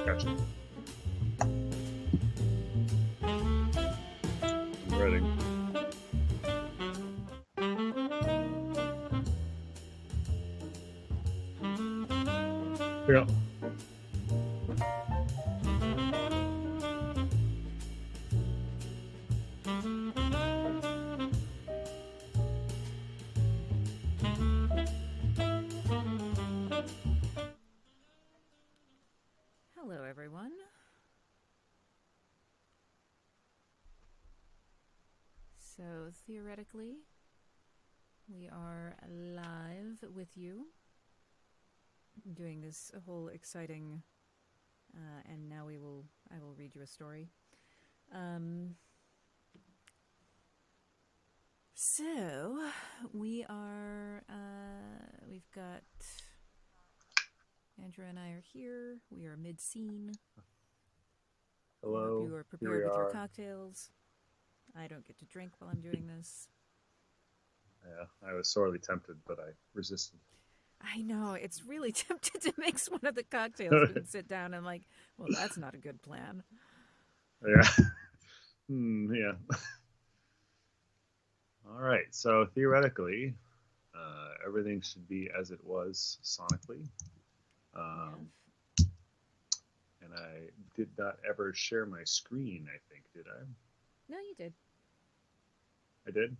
Gotcha. I'm ready. Yeah. Hello, everyone. So, theoretically, we are live with you, doing this whole exciting, and now I will read you a story. So, we are, we've got, Andrew and I are here. We are mid-scene. Hello. I hope you are prepared with your cocktails. I don't get to drink while I'm doing this. Yeah, I was sorely tempted, but I resisted. I know, it's really tempted to mix one of the cocktails and sit down and well, that's not a good plan. Yeah. Yeah. All right. So theoretically, everything should be as it was sonically. And I did not ever share my screen, I think, did I? No, you did. I did?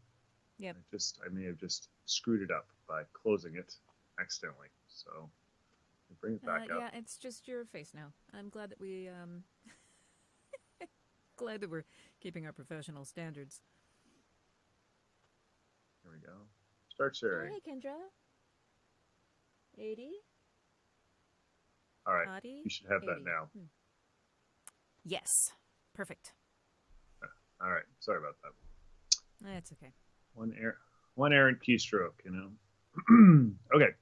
Yep. I may have just screwed it up by closing it accidentally. So bring it back up. Yeah, it's just your face now. I'm glad that we, glad that we're keeping our professional standards. Here we go. Start sharing. Oh, hey, Kendra. 80. All right. Adi, You should have 80. that now. Yes. Perfect. All right. Sorry about that. That's okay. One errant keystroke, you know. Okay.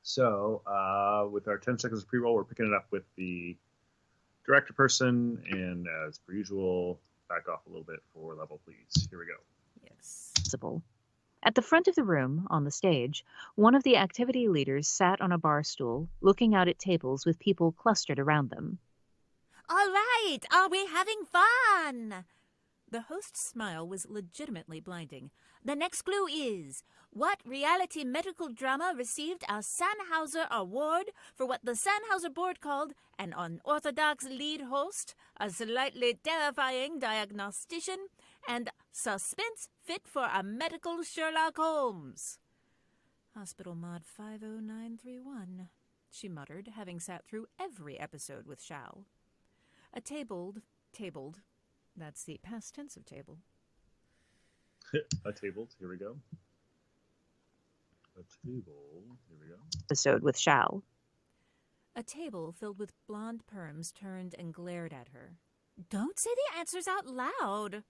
So with our 10 seconds of pre-roll, we're picking it up with the director person, and as per usual, back off a little bit for level, please. Here we go. Yes. At the front of the room, on the stage, one of the activity leaders sat on a bar stool, looking out at tables with people clustered around them. All right, are we having fun? The host's smile was legitimately blinding. The next clue is, what reality medical drama received a Sannhauser Award for what the Sannhauser board called an unorthodox lead host, a slightly terrifying diagnostician, and suspense fit for a medical Sherlock Holmes? Hospital Mod 50931, she muttered, having sat through every episode with Shao. A tabled, that's the past tense of table. A tabled, here we go. A table, here we go. Episode with Shao. A table filled with blonde perms turned and glared at her. Don't say the answers out loud.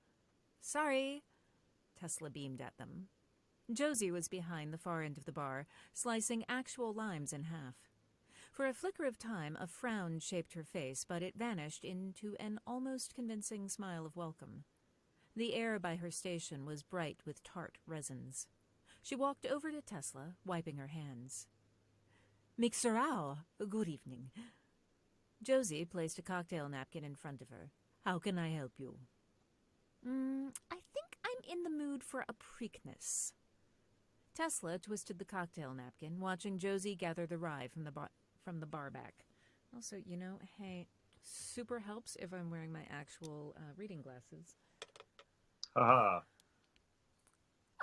Sorry. Tesla beamed at them. Josie was behind the far end of the bar, slicing actual limes in half. For a flicker of time, a frown shaped her face, but it vanished into an almost convincing smile of welcome. The air by her station was bright with tart resins. She walked over to Tesla, wiping her hands. Mixerao, good evening. Josie placed a cocktail napkin in front of her. How can I help you? I think I'm in the mood for a Preakness. Tesla twisted the cocktail napkin, watching Josie gather the rye from the bar back. Also, hey, super helps if I'm wearing my actual reading glasses. Haha.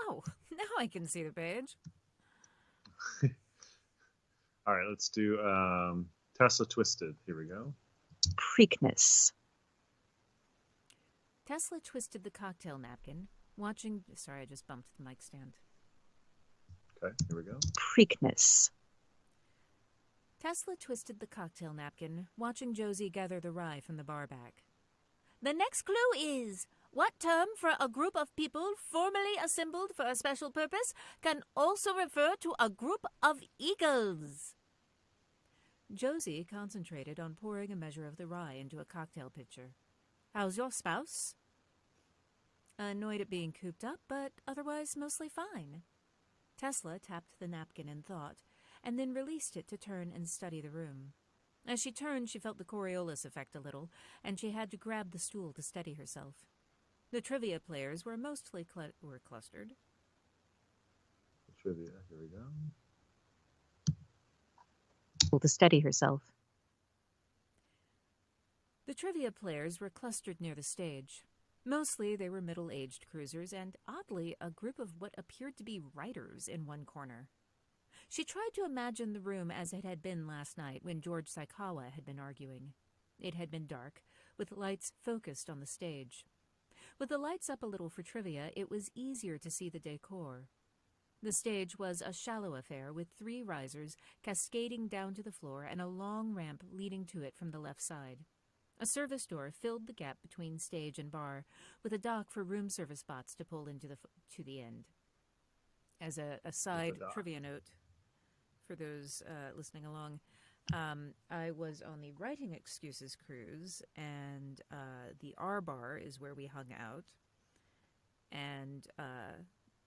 Oh, now I can see the page. All right, let's do Tesla Twisted. Here we go. Preakness. Tesla twisted the cocktail napkin, watching... Sorry, I just bumped the mic stand. Okay, here we go. Preakness. Tesla twisted the cocktail napkin, watching Josie gather the rye from the bar back. The next clue is, what term for a group of people formally assembled for a special purpose can also refer to a group of eagles? Josie concentrated on pouring a measure of the rye into a cocktail pitcher. How's your spouse? Annoyed at being cooped up, but otherwise mostly fine. Tesla tapped the napkin in thought, and then released it to turn and study the room. As she turned, she felt the Coriolis effect a little, and she had to grab the stool to steady herself. The trivia players were mostly clustered. Trivia, here we go. To steady herself. The trivia players were clustered near the stage. Mostly they were middle-aged cruisers and, oddly, a group of what appeared to be writers in one corner. She tried to imagine the room as it had been last night when George Saikawa had been arguing. It had been dark, with lights focused on the stage. With the lights up a little for trivia, it was easier to see the decor. The stage was a shallow affair with 3 risers cascading down to the floor and a long ramp leading to it from the left side. A service door filled the gap between stage and bar, with a dock for room service spots to pull into to the end. As a side trivia note, for those listening along, I was on the Writing Excuses cruise, and the R bar is where we hung out. And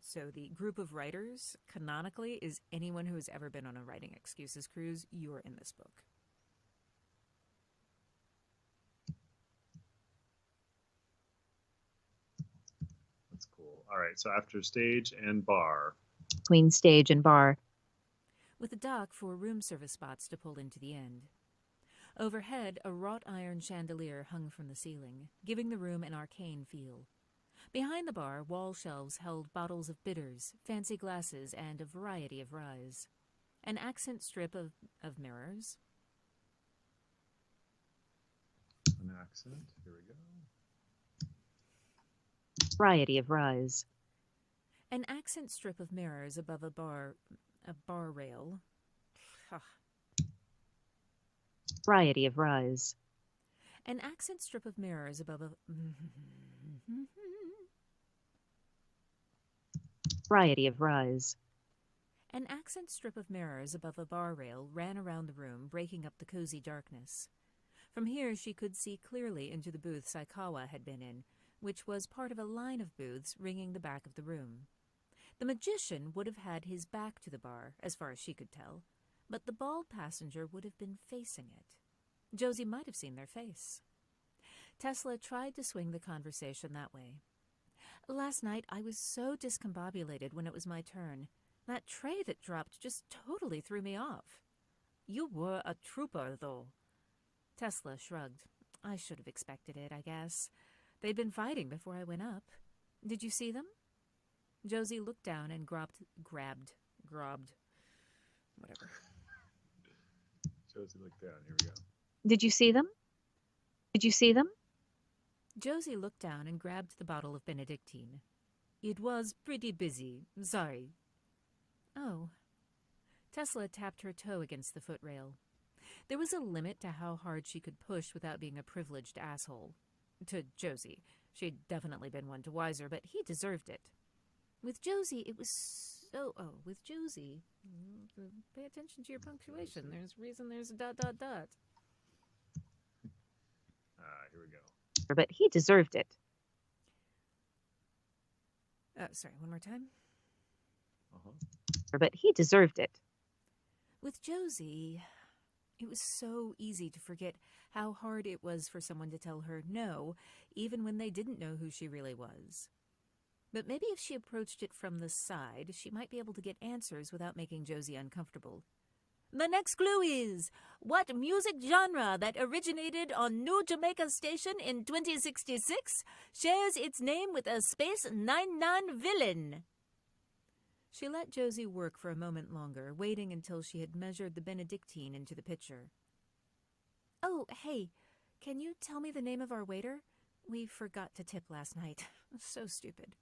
so the group of writers, canonically, is anyone who has ever been on a Writing Excuses cruise. You are in this book. That's cool. All right, so after stage and bar. Between stage and bar. With a dock for room service spots to pull into the end. Overhead, a wrought iron chandelier hung from the ceiling, giving the room an arcane feel. Behind the bar, wall shelves held bottles of bitters, fancy glasses, and a variety of ryes. An accent strip of mirrors. An accent, here we go. Variety of ryes. An accent strip of mirrors above a bar rail. Variety of ryes. An accent strip of mirrors above a... Variety of ryes. An accent strip of mirrors above a bar rail ran around the room, breaking up the cozy darkness. From here she could see clearly into the booth Saikawa had been in, which was part of a line of booths ringing the back of the room. The magician would have had his back to the bar, as far as she could tell, but the bald passenger would have been facing it. Josie might have seen their face. Tesla tried to swing the conversation that way. Last night I was so discombobulated when it was my turn. That tray that dropped just totally threw me off. You were a trooper, though. Tesla shrugged. I should have expected it, I guess. They'd been fighting before I went up. Did you see them? Josie looked down and grabbed, whatever. Josie looked down, here we go. Did you see them? Did you see them? Josie looked down and grabbed the bottle of Benedictine. It was pretty busy. Sorry. Oh. Tesla tapped her toe against the footrail. There was a limit to how hard she could push without being a privileged asshole. To Josie. She'd definitely been one to Weiser, but he deserved it. With Josie, it was so... Oh, with Josie... Pay attention to your punctuation. There's reason there's a ... Here we go. But he deserved it. Sorry, one more time. But he deserved it. With Josie, it was so easy to forget how hard it was for someone to tell her no, even when they didn't know who she really was. But maybe if she approached it from the side, she might be able to get answers without making Josie uncomfortable. The next clue is, what music genre that originated on New Jamaica Station in 2066 shares its name with a Space 99 villain? She let Josie work for a moment longer, waiting until she had measured the Benedictine into the pitcher. Oh, hey, can you tell me the name of our waiter? We forgot to tip last night. So stupid.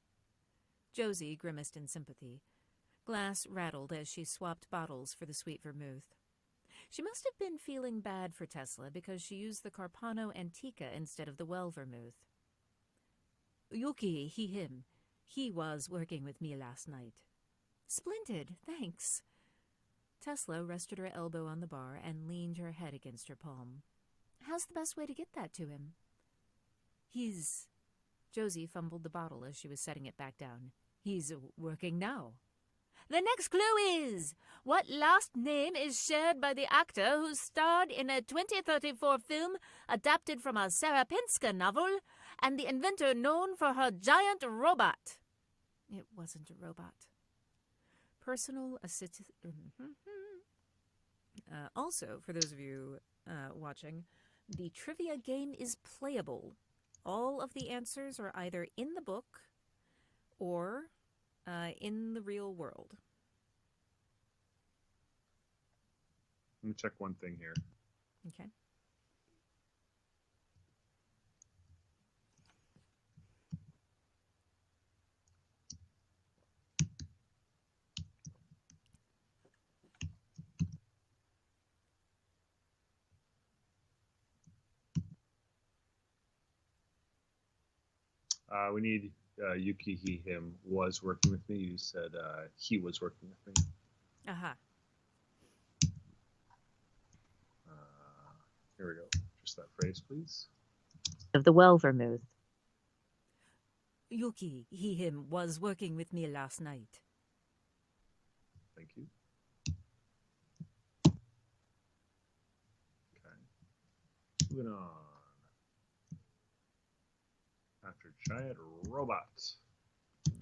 Josie grimaced in sympathy. Glass rattled as she swapped bottles for the sweet vermouth. She must have been feeling bad for Tesla because she used the Carpano Antica instead of the well vermouth. Yuki, him. He was working with me last night. Splendid, thanks. Tesla rested her elbow on the bar and leaned her head against her palm. How's the best way to get that to him? Josie fumbled the bottle as she was setting it back down. He's working now. The next clue is, what last name is shared by the actor who starred in a 2034 film adapted from a Sarah Pinska novel and the inventor known for her giant robot? It wasn't a robot. Personal assistant. Also, for those of you watching, the trivia game is playable. All of the answers are either in the book or in the real world. Let me check one thing here. Okay. We need Yuki, he, him was working with me. You said he was working with me. Aha. Here we go. Just that phrase, please. Of the well vermouth. Yuki, he, him, was working with me last night. Thank you. Okay. Moving on. After giant robots.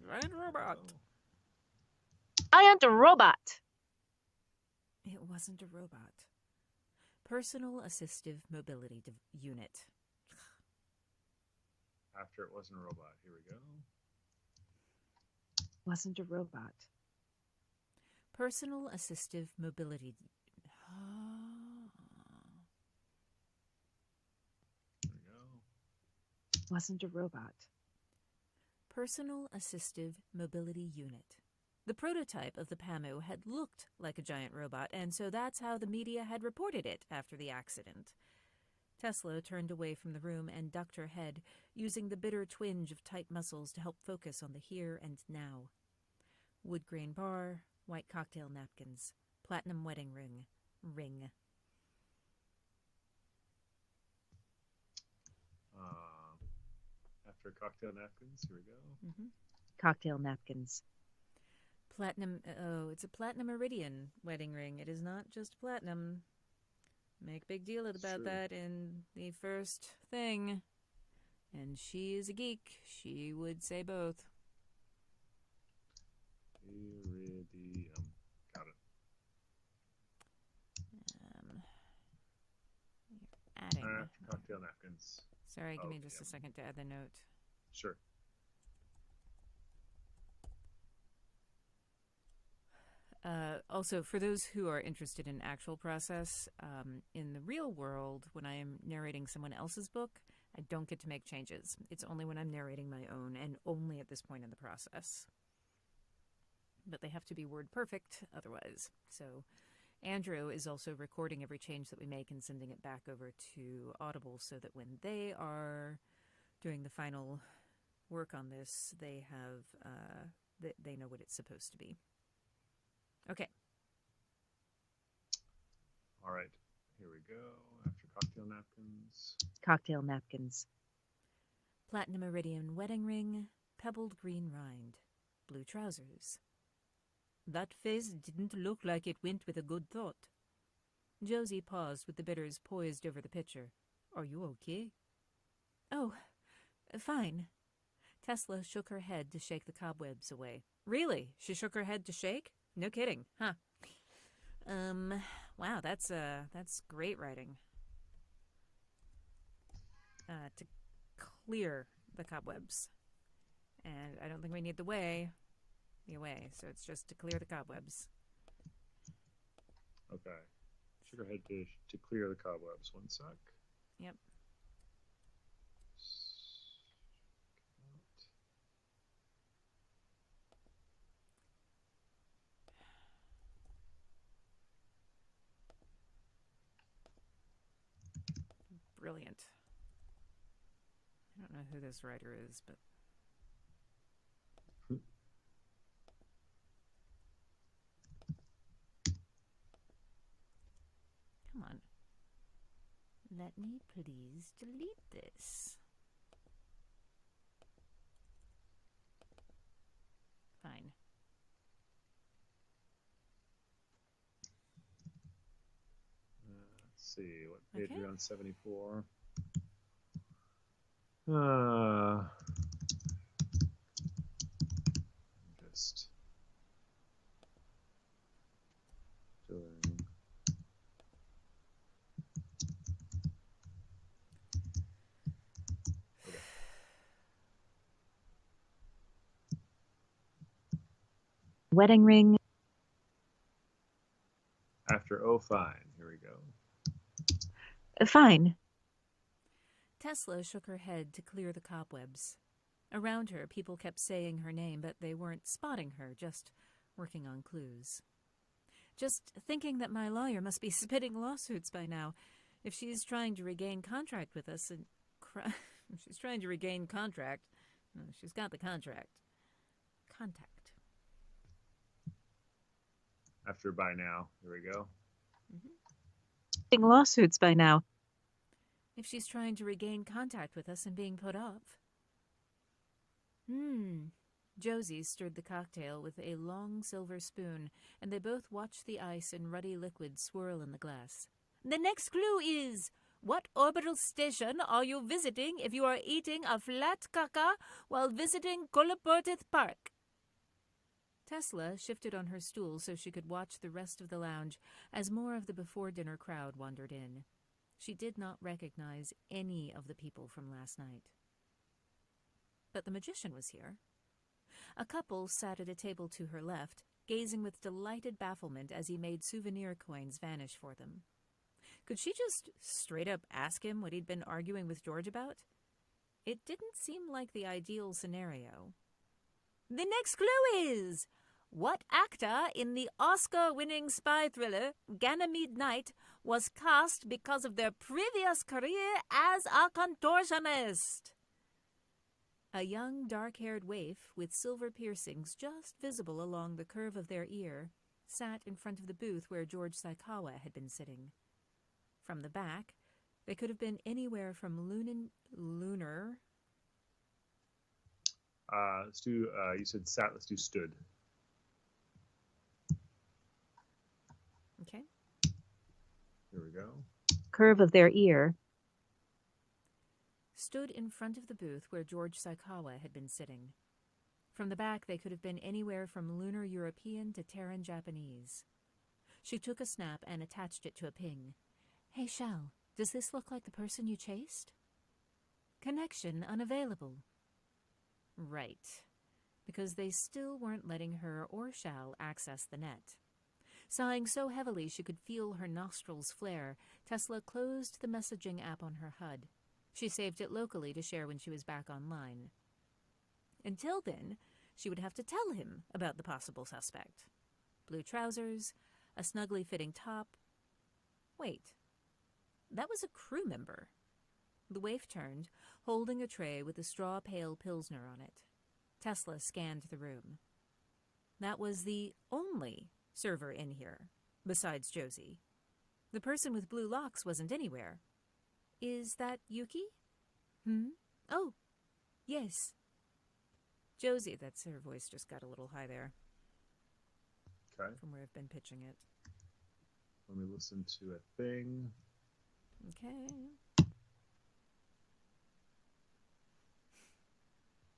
Giant robot. I am a robot. It wasn't a robot. Personal assistive mobility unit. After it wasn't a robot. Here we go. Wasn't a robot. Personal assistive mobility. There we go. Wasn't a robot. Personal assistive mobility unit. The prototype of the PAMU had looked like a giant robot, and so that's how the media had reported it after the accident. Tesla turned away from the room and ducked her head, using the bitter twinge of tight muscles to help focus on the here and now. Wood grain bar, white cocktail napkins, platinum wedding ring. After cocktail napkins, here we go. Mm-hmm. Cocktail napkins. Platinum, it's a platinum iridium wedding ring. It is not just platinum. Make big deal about that in the first thing. And she is a geek. She would say both. Iridium. Got it. Adding. Cocktail napkins. Sorry, give me just a second to add the note. Sure. Also, for those who are interested in actual process, in the real world, when I am narrating someone else's book, I don't get to make changes. It's only when I'm narrating my own, and only at this point in the process. But they have to be word perfect otherwise. So Andrew is also recording every change that we make and sending it back over to Audible so that when they are doing the final work on this, they have they know what it's supposed to be. Okay. All right. Here we go. After cocktail napkins. Cocktail napkins. Platinum iridium wedding ring, pebbled green rind, blue trousers. That face didn't look like it went with a good thought. Josie paused with the bitters poised over the pitcher. Are you okay? Oh, fine. Tesla shook her head to shake the cobwebs away. Really? She shook her head to shake? No kidding, huh? Wow, that's great writing. To clear the cobwebs. And I don't think we need the away, so it's just to clear the cobwebs. Okay. Shook her head to clear the cobwebs. One sec. Yep. Brilliant. I don't know who this writer is, but... Come on. Let me please delete this. Fine. see. What page Okay. are we on? 74. Just doing. Okay. Wedding ring. After fine. Here we go. Fine. Tesla shook her head to clear the cobwebs. Around her, people kept saying her name, but they weren't spotting her, just working on clues. Just thinking that my lawyer must be spitting lawsuits by now. If she's trying to regain contract with us and... if she's trying to regain contract... No, she's got the contract. Contact. After by now. Here we go. Spitting lawsuits by now. If she's trying to regain contact with us and being put off. Josie stirred the cocktail with a long silver spoon, and they both watched the ice and ruddy liquid swirl in the glass. The next clue is, what orbital station are you visiting if you are eating a flat caca while visiting Colporteth Park? Tesla shifted on her stool so she could watch the rest of the lounge as more of the before-dinner crowd wandered in. She did not recognize any of the people from last night. But the magician was here. A couple sat at a table to her left, gazing with delighted bafflement as he made souvenir coins vanish for them. Could she just straight up ask him what he'd been arguing with George about? It didn't seem like the ideal scenario. The next clue is, what actor in the Oscar-winning spy thriller Ganymede Night was cast because of their previous career as a contortionist? A young, dark-haired waif with silver piercings just visible along the curve of their ear sat in front of the booth where George Saikawa had been sitting. From the back, they could have been anywhere from lunar... Let's do, you said sat, let's do stood. Okay. Here we go. Curve of their ear. Stood in front of the booth where George Saikawa had been sitting. From the back, they could have been anywhere from lunar European to Terran Japanese. She took a snap and attached it to a ping. Hey, Shal, does this look like the person you chased? Connection unavailable. Right. Because they still weren't letting her or Shal access the net. Sighing so heavily she could feel her nostrils flare, Tesla closed the messaging app on her HUD. She saved it locally to share when she was back online. Until then, she would have to tell him about the possible suspect. Blue trousers, a snugly fitting top. Wait, that was a crew member. The waif turned, holding a tray with a straw pale Pilsner on it. Tesla scanned the room. That was the only server in here, besides Josie. The person with blue locks wasn't anywhere. Is that Yuki? Oh, yes. Josie, that's her voice just got a little high there. Okay. From where I've been pitching it. Let me listen to a thing. Okay.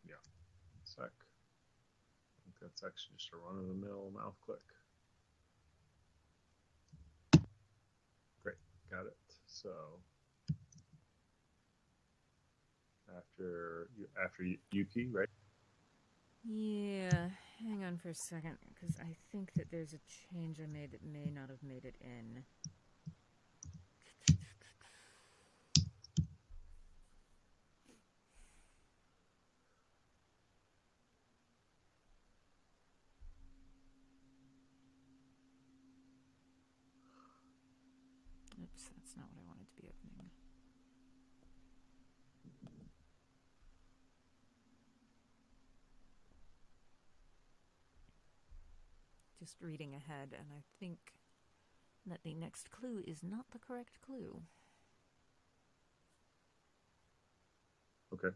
Yeah. Sec. I think that's actually just a run-of-the-mill mouth click. Great. Got it. So after Yuki, right? Yeah, hang on for a second, because I think that there's a change I made that may not have made it in. Oops, that's not what I wanted to be opening. Just reading ahead, and I think that the next clue is not the correct clue. Okay.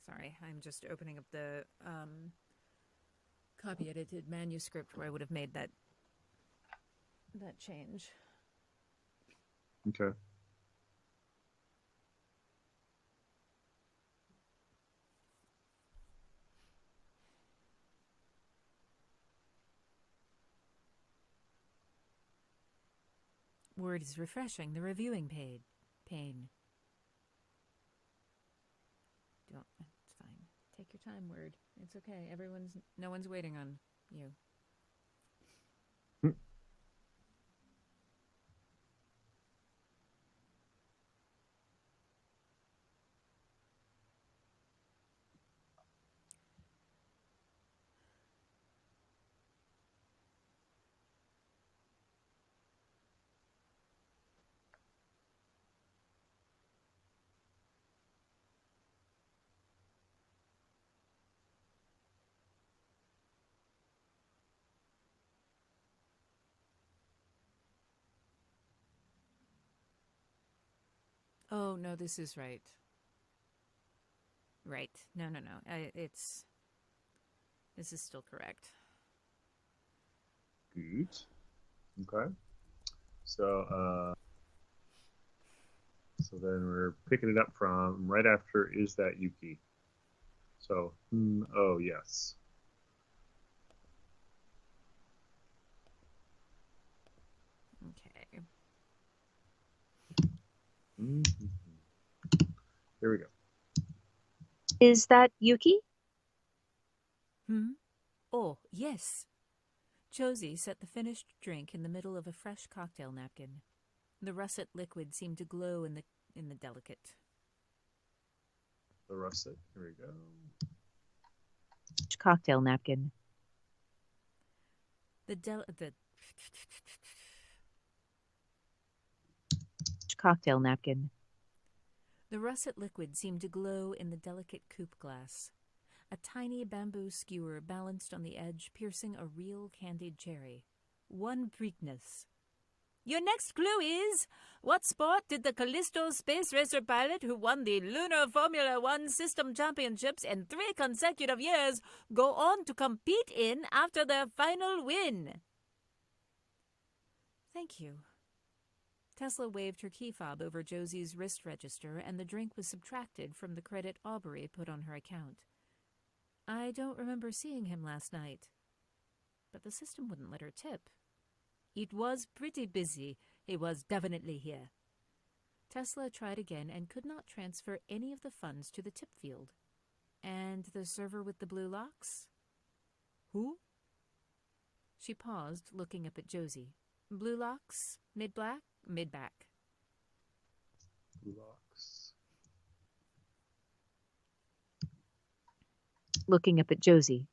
Sorry, I'm just opening up the copy-edited manuscript where I would have made that change. Okay. Word is refreshing. The reviewing pain. It's fine. Take your time, Word. It's okay. No one's waiting on you. Oh, no, this is right. Right. No. This is still correct. Good. Okay. So then we're picking it up from right after is that Yuki. So, oh yes. Okay. Mm-hmm. Here we go. Is that Yuki? Oh, yes. Josie set the finished drink in the middle of a fresh cocktail napkin. The russet liquid seemed to glow in the delicate. The russet. Here we go. Cocktail napkin. Cocktail napkin. The russet liquid seemed to glow in the delicate coupe glass. A tiny bamboo skewer balanced on the edge, piercing a real candied cherry. One Preakness. Your next clue is, what sport did the Callisto space racer pilot who won the Lunar Formula One System Championships in 3 consecutive years go on to compete in after their final win? Thank you. Tesla waved her key fob over Josie's wrist register, and the drink was subtracted from the credit Aubrey put on her account. I don't remember seeing him last night, but the system wouldn't let her tip. It was pretty busy. He was definitely here. Tesla tried again and could not transfer any of the funds to the tip field. And the server with the blue locks? Who? She paused, looking up at Josie. Blue locks? Mid-black? Mid-back. Blue locks. Looking up at Josie.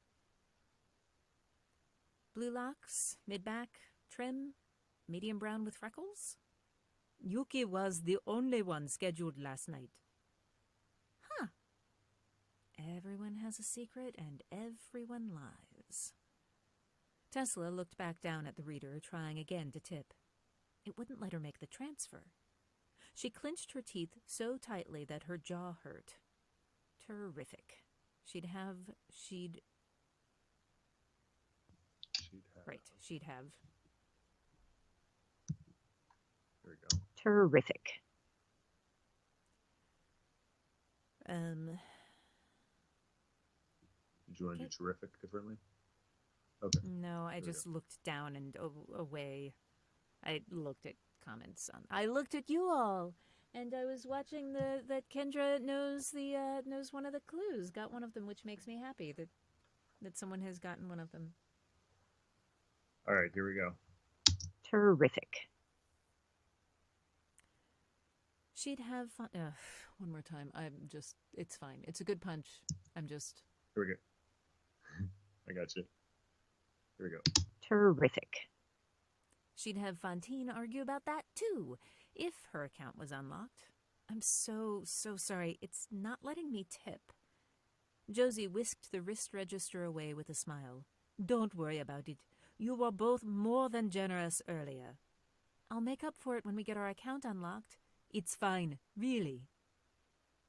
Blue locks? Mid-back? Trim? Medium brown with freckles? Yuki was the only one scheduled last night. Huh. Everyone has a secret and everyone lies. Tesla looked back down at the reader, trying again to tip. It wouldn't let her make the transfer. She clenched her teeth so tightly that her jaw hurt. Terrific. She'd have. Right, she'd have. There we go. Terrific. Did you want to do terrific differently? Okay. No, I just looked down and away. I looked at comments on. I looked at you all, and I was watching that Kendra knows knows one of the clues. Got one of them, which makes me happy that someone has gotten one of them. All right, here we go. Terrific. She'd have fun. One more time. It's fine. It's a good punch. Here we go. I got you. Here we go. Terrific. She'd have Fantine argue about that, too, if her account was unlocked. I'm so sorry. It's not letting me tip. Josie whisked the wrist register away with a smile. Don't worry about it. You were both more than generous earlier. I'll make up for it when we get our account unlocked. It's fine, really.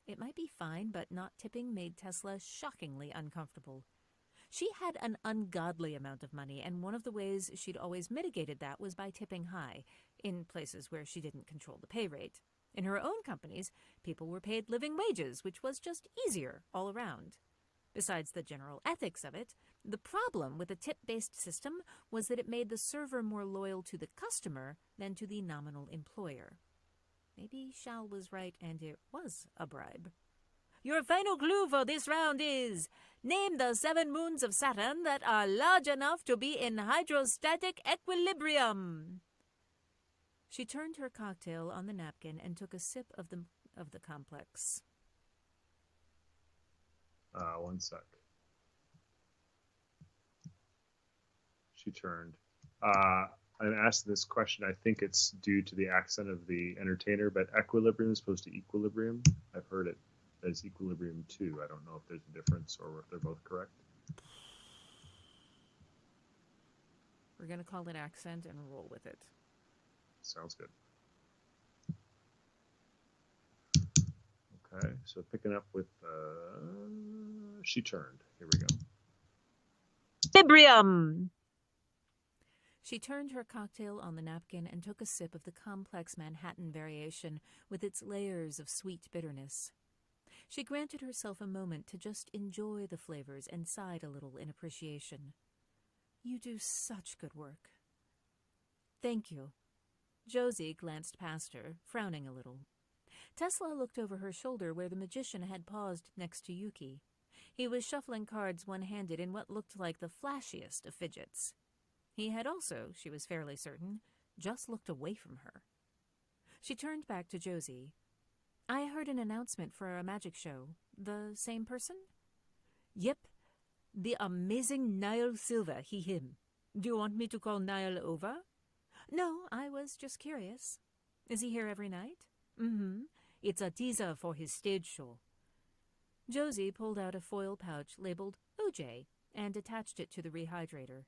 It might be fine, but not tipping made Tesla shockingly uncomfortable. She had an ungodly amount of money, and one of the ways she'd always mitigated that was by tipping high, in places where she didn't control the pay rate. In her own companies, people were paid living wages, which was just easier all around. Besides the general ethics of it, the problem with a tip-based system was that it made the server more loyal to the customer than to the nominal employer. Maybe Shal was right and it was a bribe. Your final clue for this round is, name the 7 moons of Saturn that are large enough to be in hydrostatic equilibrium. She turned her cocktail on the napkin and took a sip of the complex. One sec. She turned. I'm asked this question. I think it's due to the accent of the entertainer, but equilibrium is opposed to equilibrium. I've heard it as equilibrium too. I don't know if there's a difference or if they're both correct. We're going to call it accent and roll with it. Sounds good. Okay, so picking up with she turned. Here we go. Equilibrium. She turned her cocktail on the napkin and took a sip of the complex Manhattan variation with its layers of sweet bitterness. She granted herself a moment to just enjoy the flavors and sighed a little in appreciation. You do such good work. Thank you. Josie glanced past her, frowning a little. Tesla looked over her shoulder where the magician had paused next to Yuki. He was shuffling cards one-handed in what looked like the flashiest of fidgets. He had also, she was fairly certain, just looked away from her. She turned back to Josie. I heard an announcement for a magic show. The same person? Yep. The amazing Niall Silva, him. Do you want me to call Niall over? No, I was just curious. Is he here every night? Mm-hmm. It's a teaser for his stage show. Josie pulled out a foil pouch labeled OJ and attached it to the rehydrator.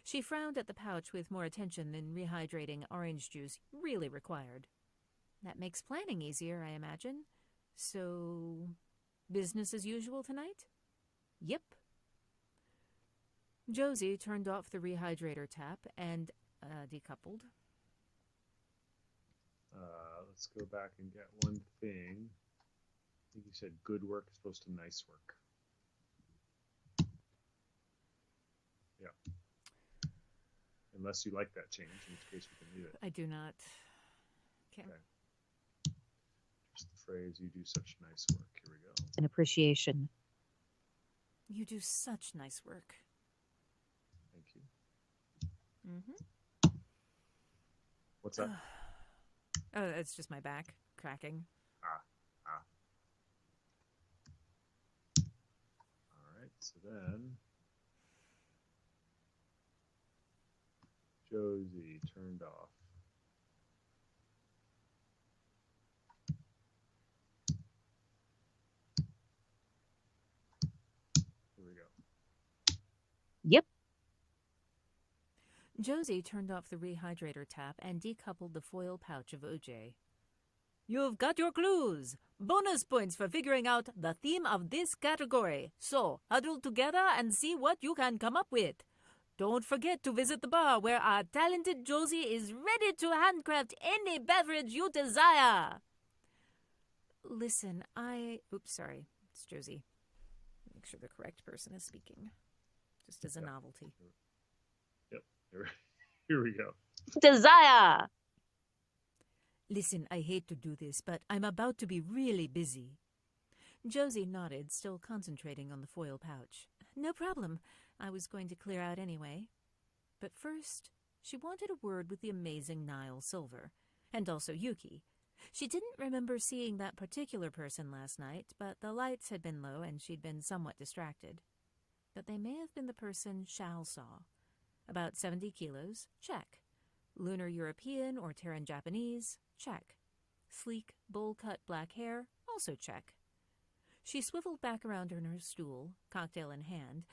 She frowned at the pouch with more attention than rehydrating orange juice really required. That makes planning easier, I imagine. So, business as usual tonight? Yep. Josie turned off the rehydrator tap and decoupled. Let's go back and get one thing. I think you said good work as opposed to nice work. Yeah. Unless you like that change, in which case we can leave it. I do not. Okay. Just the phrase, you do such nice work. Here we go. An appreciation. You do such nice work. Thank you. Mm-hmm. What's up? Oh, it's just my back cracking. All right, so then Josie turned off. Here we go. Yep. Josie turned off the rehydrator tap and decoupled the foil pouch of OJ. You've got your clues! Bonus points for figuring out the theme of this category. So, huddle together and see what you can come up with. Don't forget to visit the bar where our talented Josie is ready to handcraft any beverage you desire. Listen, Oops, sorry. It's Josie. Make sure the correct person is speaking. Just as a novelty. Yep. Here we go. Desire. Listen, I hate to do this, but I'm about to be really busy. Josie nodded, still concentrating on the foil pouch. No problem. I was going to clear out anyway. But first, she wanted a word with the amazing Niall Silver, and also Yuki. She didn't remember seeing that particular person last night, but the lights had been low and she'd been somewhat distracted. But they may have been the person Shal saw. About 70 kilos, check. Lunar European or Terran Japanese, check. Sleek, bowl-cut black hair, also check. She swiveled back around in her stool, cocktail in hand.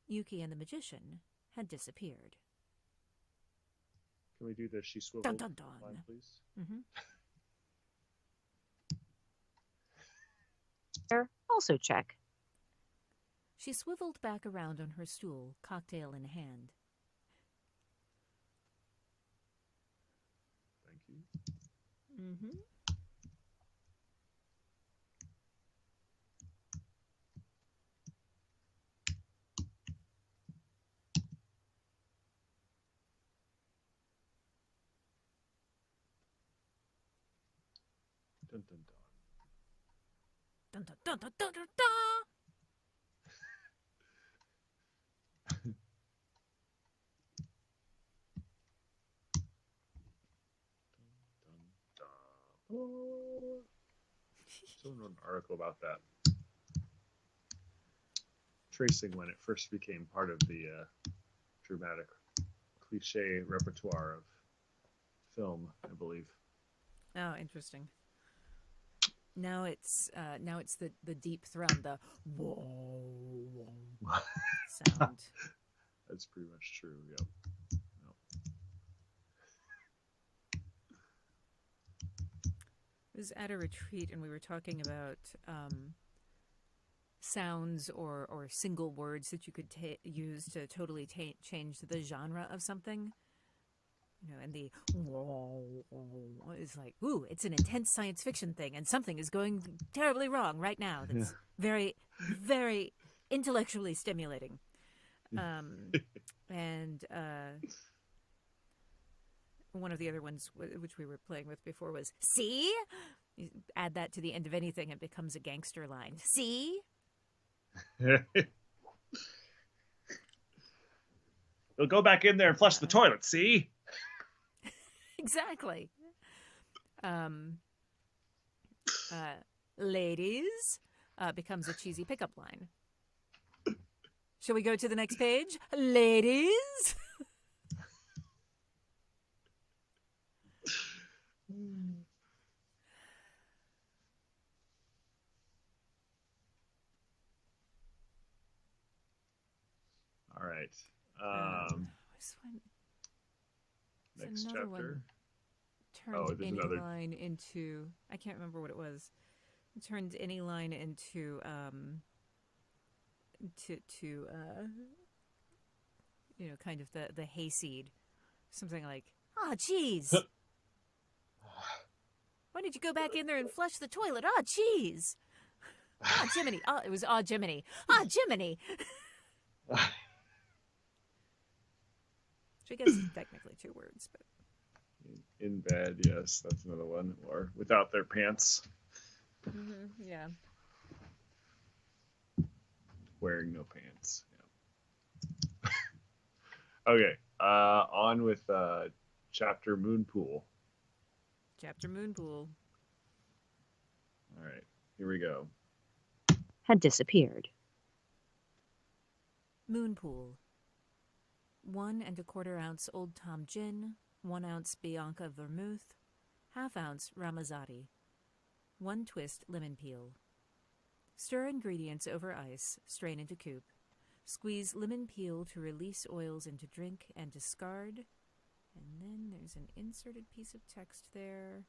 Yuki and the magician had disappeared. Can we do the she swiveled Dun, dun, dun. line, please? Mm-hmm. Also check. She swiveled back around on her stool, cocktail in hand. Thank you. Mm-hmm. Dun, dun, dun. Dun, dun, dun, dun, dun, dun, dun. Oh. Someone wrote an article about that, tracing when it first became part of the dramatic cliche repertoire of film, I believe. Oh, interesting. Now it's the deep thrum, the whoa sound. That's pretty much true. Yep. I was at a retreat and we were talking about sounds or single words that you could use to totally change the genre of something. You know, and the is like, ooh, it's an intense science fiction thing, and something is going terribly wrong right now. That's very, very intellectually stimulating. And one of the other ones, which we were playing with before, was "See." You add that to the end of anything, it becomes a gangster line. See. They'll go back in there and flush the toilet. See. Exactly. Ladies becomes a cheesy pickup line. Shall we go to the next page? Ladies. All right. Next chapter. One turned any line into, I can't remember what it was. It turned any line into you know, kind of the hayseed. Something like, "Oh, geez. Why did you go back in there and flush the toilet? Oh, geez. Oh, Jiminy. Oh, it was oh, Jiminy. Oh, Jiminy." Which I guess is technically 2 words, but in bed, yes, that's another one. Or without their pants. Yeah. Wearing no pants. Yeah. Okay. On with chapter Moonpool. Chapter Moonpool. All right. Here we go. Had disappeared. Moonpool. 1 1/4 ounce Old Tom gin, 1 ounce Bianca vermouth, 1/2 ounce Ramazzotti, 1 twist lemon peel. Stir ingredients over ice, strain into coupe. Squeeze lemon peel to release oils into drink and discard. And then there's an inserted piece of text there.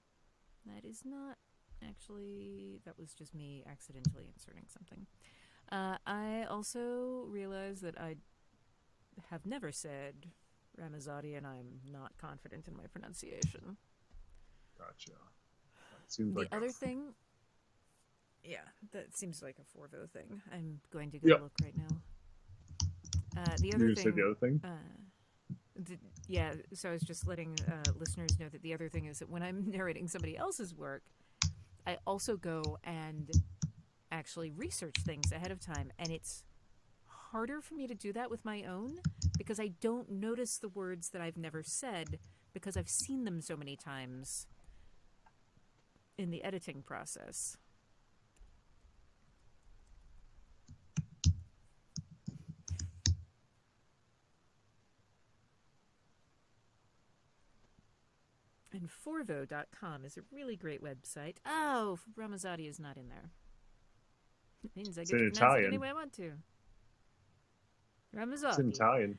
That is not actually, that was just me accidentally inserting something. I also realized that I have never said Ramazzotti, and I'm not confident in my pronunciation. Gotcha. That seems The like other thing, yeah, that seems like a Forvo thing. I'm going to go look right now. The other thing. Say the other thing? Yeah, so I was just letting listeners know that the other thing is that when I'm narrating somebody else's work, I also go and actually research things ahead of time, and it's harder for me to do that with my own because I don't notice the words that I've never said because I've seen them so many times in the editing process. And Forvo.com is a really great website. Oh, Ramazzotti is not in there. It means I get to pronounce it any way I want to. Ramazzotti. It's in Italian.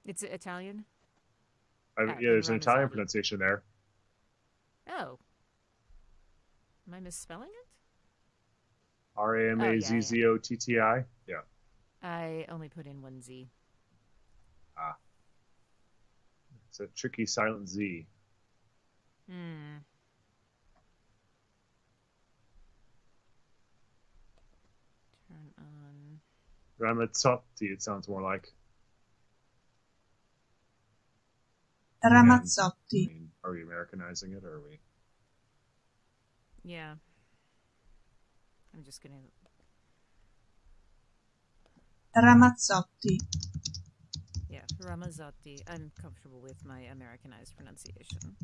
It's Italian? Yeah, there's an Italian pronunciation there. Oh. Am I misspelling it? Ramazzotti. Yeah. I only put in one Z. Ah. It's a tricky silent Z. Hmm. Turn on. Ramazzotti, it sounds more like. Ramazzotti. I mean, are we Americanizing it, or are we? Yeah. I'm just gonna. Ramazzotti. Yeah, Ramazzotti. I'm comfortable with my Americanized pronunciation.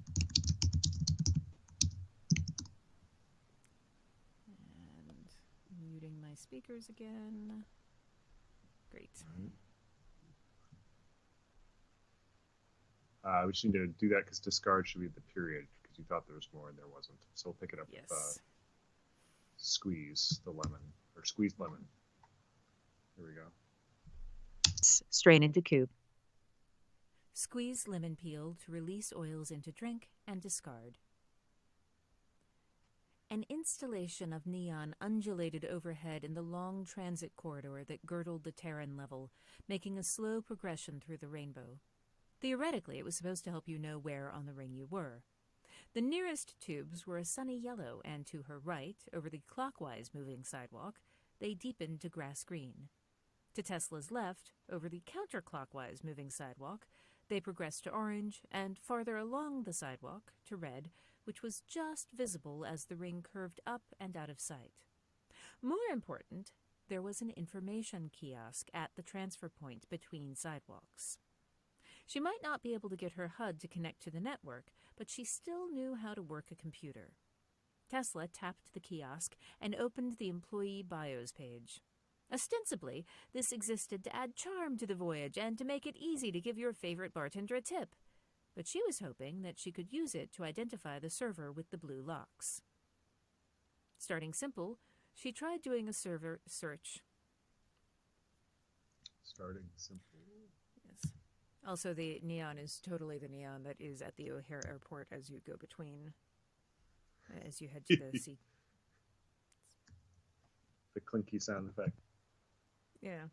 And muting my speakers again. Great. We just need to do that because discard should be the period, because you thought there was more and there wasn't. So we'll pick it up Yes. with squeeze the lemon, or squeezed lemon. Here we go. Strain into cube. Squeeze lemon peel to release oils into drink and discard. An installation of neon undulated overhead in the long transit corridor that girdled the Terran level, making a slow progression through the rainbow. Theoretically, it was supposed to help you know where on the ring you were. The nearest tubes were a sunny yellow, and to her right, over the clockwise moving sidewalk, they deepened to grass green. To Tesla's left, over the counterclockwise moving sidewalk, they progressed to orange, and farther along the sidewalk, to red, which was just visible as the ring curved up and out of sight. More important, there was an information kiosk at the transfer point between sidewalks. She might not be able to get her HUD to connect to the network, but she still knew how to work a computer. Tesla tapped the kiosk and opened the employee bios page. Ostensibly, this existed to add charm to the voyage and to make it easy to give your favorite bartender a tip. But she was hoping that she could use it to identify the server with the blue locks. Starting simple, she tried doing a server search. Starting simple. Yes. Also, the neon is totally the neon that is at the O'Hare Airport as you go between, as you head to the sea. The clinky sound effect. Yeah.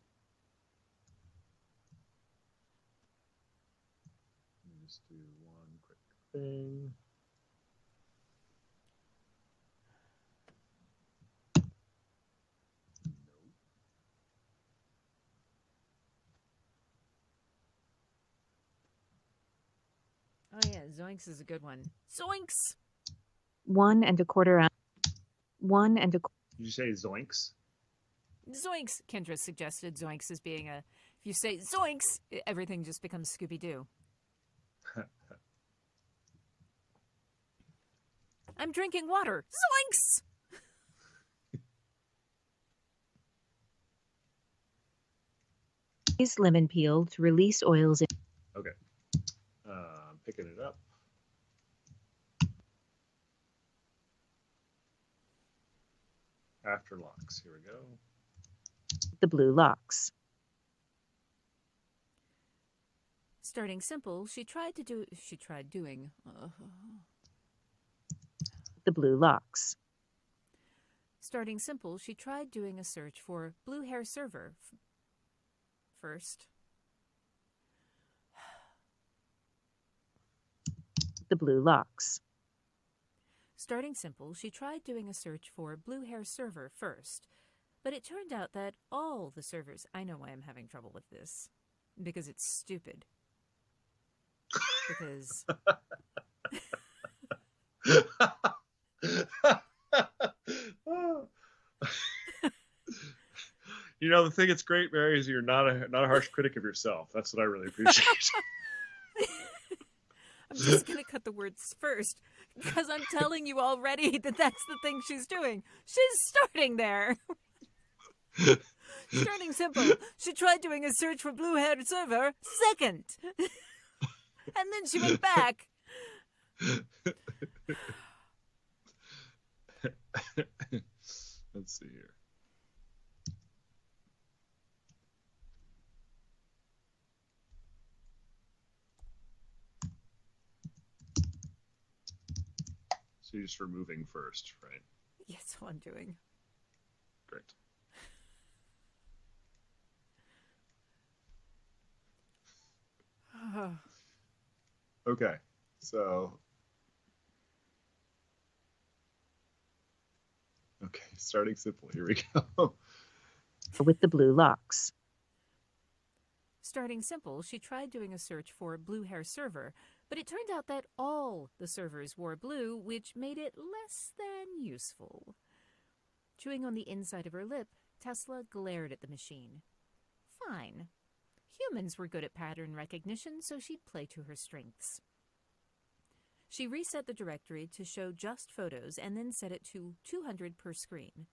Let me just do one quick thing. Oh yeah, Zoinks is a good one. Zoinks! 1 1/4 ounce. 1 1/4. Did you say zoinks? Zoinks! Kendra suggested Zoinks as being a... If you say Zoinks, everything just becomes Scooby-Doo. I'm drinking water. Zoinks! Squeeze lemon peel to release oils. Okay. Picking it up. After locks. Here we go. The blue locks. Starting simple, she tried doing... The blue locks. Starting simple, she tried doing a search for blue hair server first. The blue locks. Starting simple, she tried doing a search for blue hair server first, but it turned out that all the servers... I know why I'm having trouble with this. Because it's stupid. Because... You know, the thing that's great, Mary, is you're not a harsh critic of yourself. That's what I really appreciate. I'm just going to cut the words first, because I'm telling you already that that's the thing she's doing. She's starting there. Starting simple. She tried doing a search for blue-haired server second. And then she went back. Let's see here. So you're just removing first, right? Yes, that's what I'm doing. Great. Okay, so starting simple. Here we go. With the blue locks. Starting simple, she tried doing a search for blue hair server, but it turned out that all the servers wore blue, which made it less than useful. Chewing on the inside of her lip, Tesla glared at the machine. Fine. Humans were good at pattern recognition, so she'd play to her strengths. She reset the directory to show just photos and then set it to 200 per screen.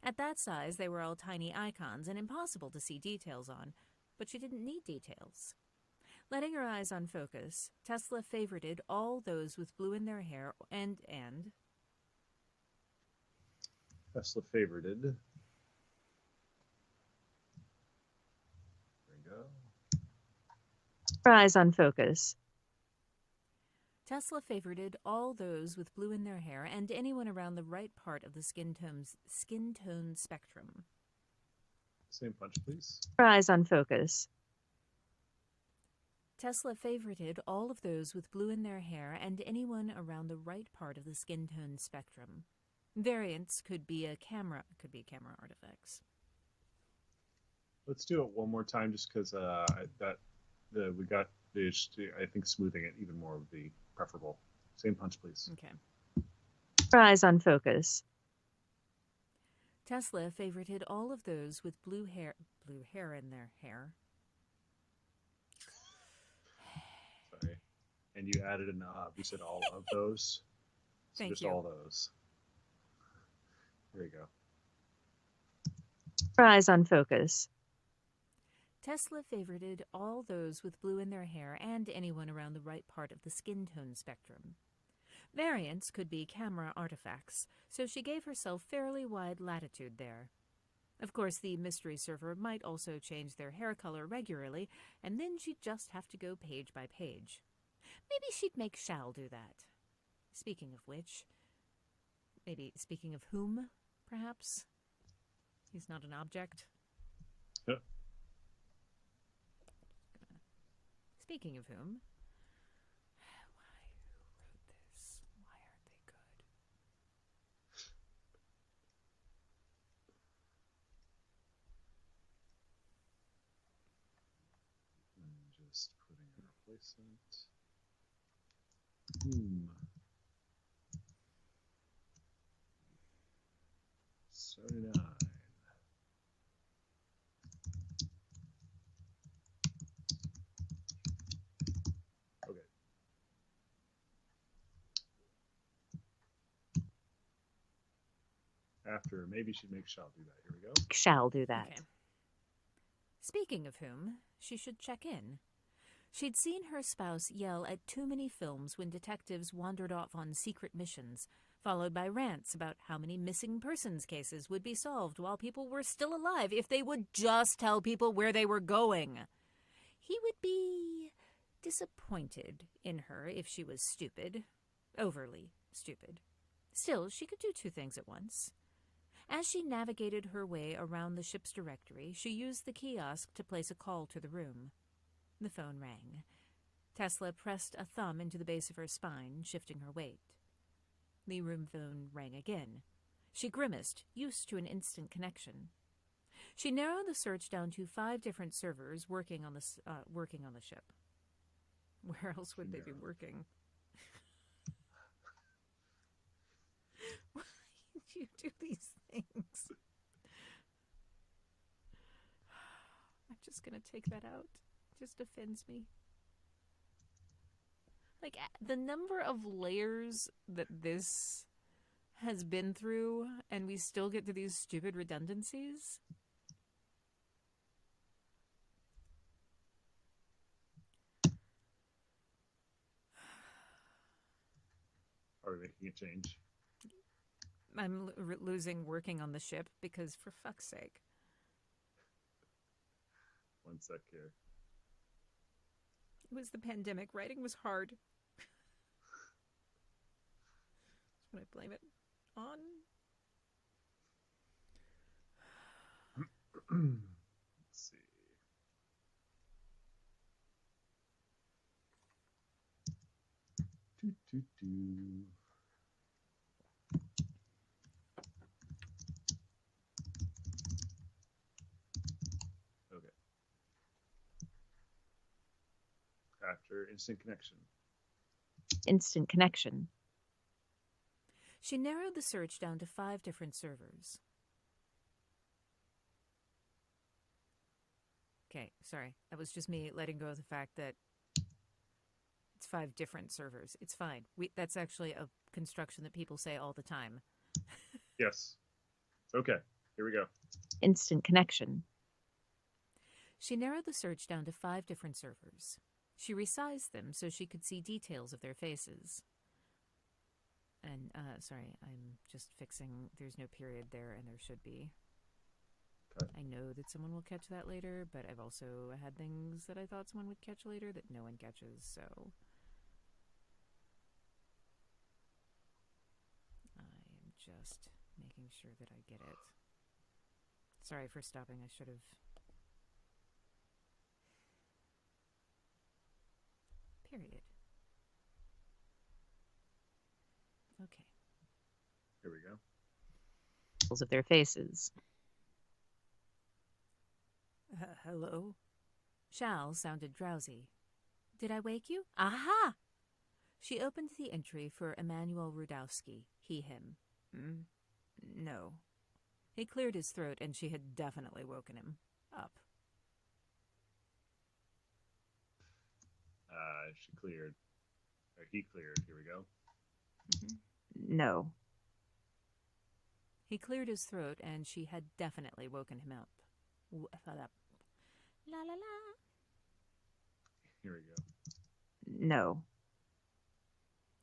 At that size, they were all tiny icons and impossible to see details on, but she didn't need details. Letting her eyes unfocus, Tesla favorited all those with blue in their hair and Tesla favorited. There we go. Her eyes unfocus. Tesla favorited all those with blue in their hair and anyone around the right part of the skin tone spectrum. Same punch, please. Her eyes unfocus. Tesla favorited all of those with blue in their hair and anyone around the right part of the skin tone spectrum. Variants could be camera artifacts. Let's do it one more time, just because we got the. I think smoothing it even more would be preferable. Same punch, please. Okay. Her eyes unfocus. Tesla favorited all of those with blue hair in their hair. Sorry. And you added an you said all of those. So Thank just you. all those. There you go. Her eyes unfocus. Tesla favorited all those with blue in their hair and anyone around the right part of the skin tone spectrum. Variants could be camera artifacts, so she gave herself fairly wide latitude there. Of course, the mystery server might also change their hair color regularly, and then she'd just have to go page by page. Maybe she'd make Shal do that. Speaking of which, maybe speaking of whom, perhaps? He's not an object. Yep. Speaking of whom, who wrote this? Why aren't they good? I'm just putting a replacement. Whom? 79. Okay. After, maybe she'd make Shal do that. Here we go. Shall do that. Okay. Speaking of whom, she should check in. She'd seen her spouse yell at too many films when detectives wandered off on secret missions, followed by rants about how many missing persons cases would be solved while people were still alive if they would just tell people where they were going. He would be disappointed in her if she was stupid, overly stupid. Still, she could do two things at once. As she navigated her way around the ship's directory, she used the kiosk to place a call to the room. The phone rang. Tesla pressed a thumb into the base of her spine, shifting her weight. The room phone rang again. She grimaced, used to an instant connection. She narrowed the search down to 5 different servers working on the ship. Where else would they be working? Why do you do these things? I'm just gonna take that out. It just offends me. Like, the number of layers that this has been through, and we still get to these stupid redundancies. Are we making a change? I'm losing working on the ship because, for fuck's sake. One sec here. It was the pandemic. Writing was hard. That's what I blame it on. Let's see. Okay. After instant connection. Instant connection. She narrowed the search down to 5 different servers. Okay, sorry. That was just me letting go of the fact that it's 5 different servers. It's fine. That's actually a construction that people say all the time. Yes. Okay, here we go. Instant connection. She narrowed the search down to 5 different servers. She resized them so she could see details of their faces. And, sorry, I'm just fixing, there's no period there, and there should be. Okay. I know that someone will catch that later, but I've also had things that I thought someone would catch later that no one catches, so I am just making sure that I get it. Sorry for stopping, I should have. Period. Okay. Here we go. Of their faces. Hello? Shal sounded drowsy. Did I wake you? Aha! She opened the entry for Emmanuel Rudowski, he, him. No. He cleared his throat, and she had definitely woken him up. She cleared. Or he cleared. Here we go. No. He cleared his throat, and she had definitely woken him up. La la la. Here we go. No.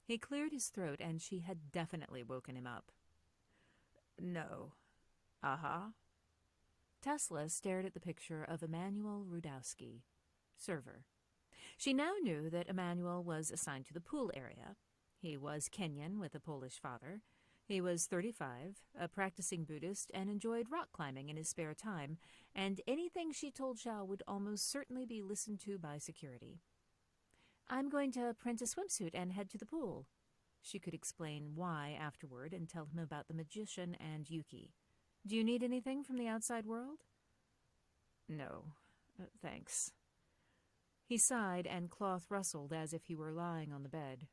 He cleared his throat, and she had definitely woken him up. No. Tesla stared at the picture of Emmanuel Rudowski, server. She now knew that Emmanuel was assigned to the pool area. He was Kenyan with a Polish father. He was 35, a practicing Buddhist, and enjoyed rock climbing in his spare time, and anything she told Shao would almost certainly be listened to by security. I'm going to print a swimsuit and head to the pool. She could explain why afterward and tell him about the magician and Yuki. Do you need anything from the outside world? No, thanks. He sighed and cloth rustled as if he were lying on the bed.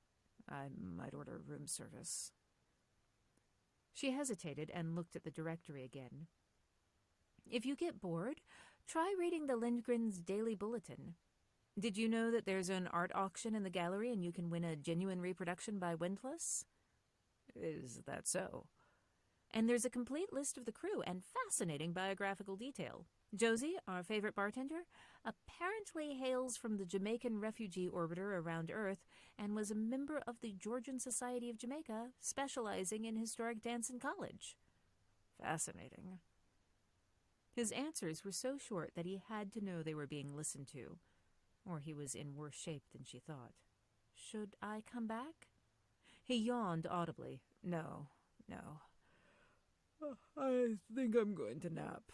I might order room service. She hesitated and looked at the directory again. If you get bored, try reading the Lindgren's Daily Bulletin. Did you know that there's an art auction in the gallery and you can win a genuine reproduction by Windlass? Is that so? And there's a complete list of the crew and fascinating biographical detail. Josie, our favorite bartender, apparently hails from the Jamaican refugee orbiter around Earth and was a member of the Georgian Society of Jamaica, specializing in historic dance in college. Fascinating. His answers were so short that he had to know they were being listened to, or he was in worse shape than she thought. Should I come back? He yawned audibly. No. I think I'm going to nap.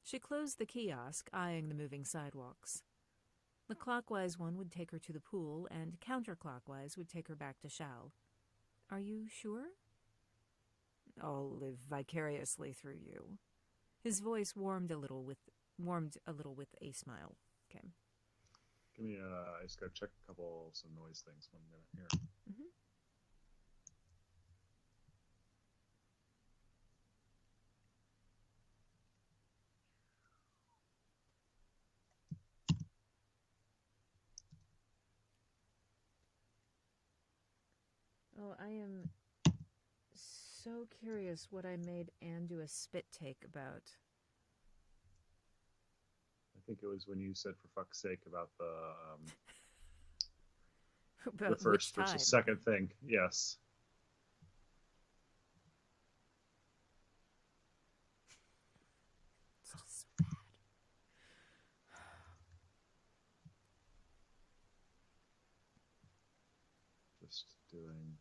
She closed the kiosk, eyeing the moving sidewalks. The clockwise one would take her to the pool, and counterclockwise would take her back to Shao. Are you sure? I'll live vicariously through you. His voice warmed a little with a smile. Okay. Give me I just gotta check some noise things 1 minute here. Oh, I am so curious what I made Anne do a spit take about. I think it was when you said, for fuck's sake, about the About the first which versus time? second thing. Yes. It's just so bad. Just doing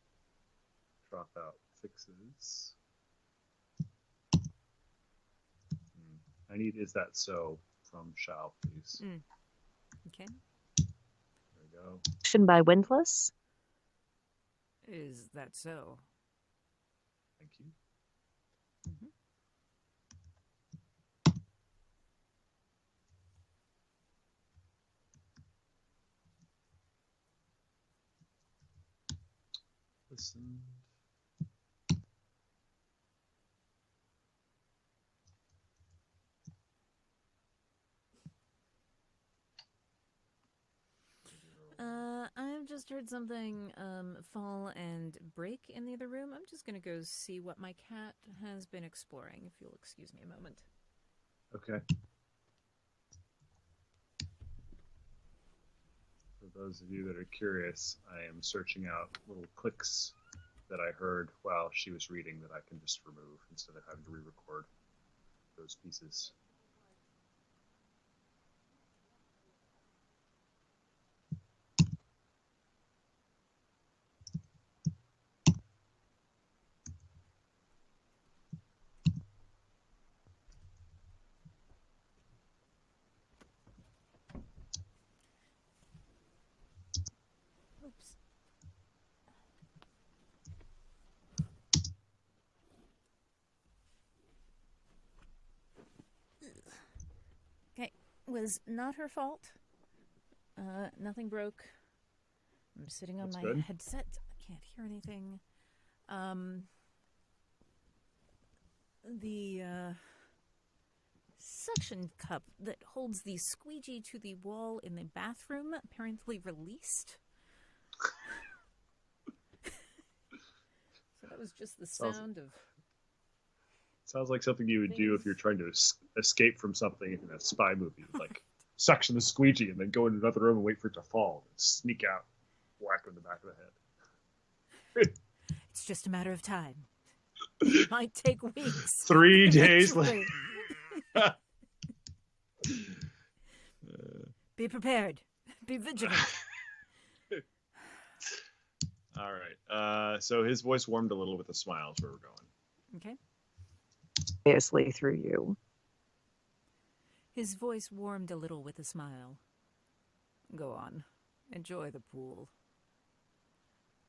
dropout fixes. I need "Is That So" from Shao, please. Okay. There we go. By Windlass? Is that so? Thank you. Mm-hmm. Listen. I've just heard something fall and break in the other room. I'm just gonna go see what my cat has been exploring, if you'll excuse me a moment. Okay. For those of you that are curious, I am searching out little clicks that I heard while she was reading that I can just remove instead of having to re-record those pieces. Oops. Okay, was not her fault. Nothing broke. I'm sitting on That's my good. headset. I can't hear anything. The suction cup that holds the squeegee to the wall in the bathroom apparently released. So that was just the sound of... Sounds like something you would do if you're trying to escape from something in a spy movie. Like suction the squeegee and then go into another room and wait for it to fall. And sneak out, whack him in the back of the head. It's just a matter of time. It might take weeks. 3 days later. Be prepared. Be vigilant. All right. So his voice warmed a little with a smile is where we're going. Okay. Obviously through you. His voice warmed a little with a smile. Go on. Enjoy the pool.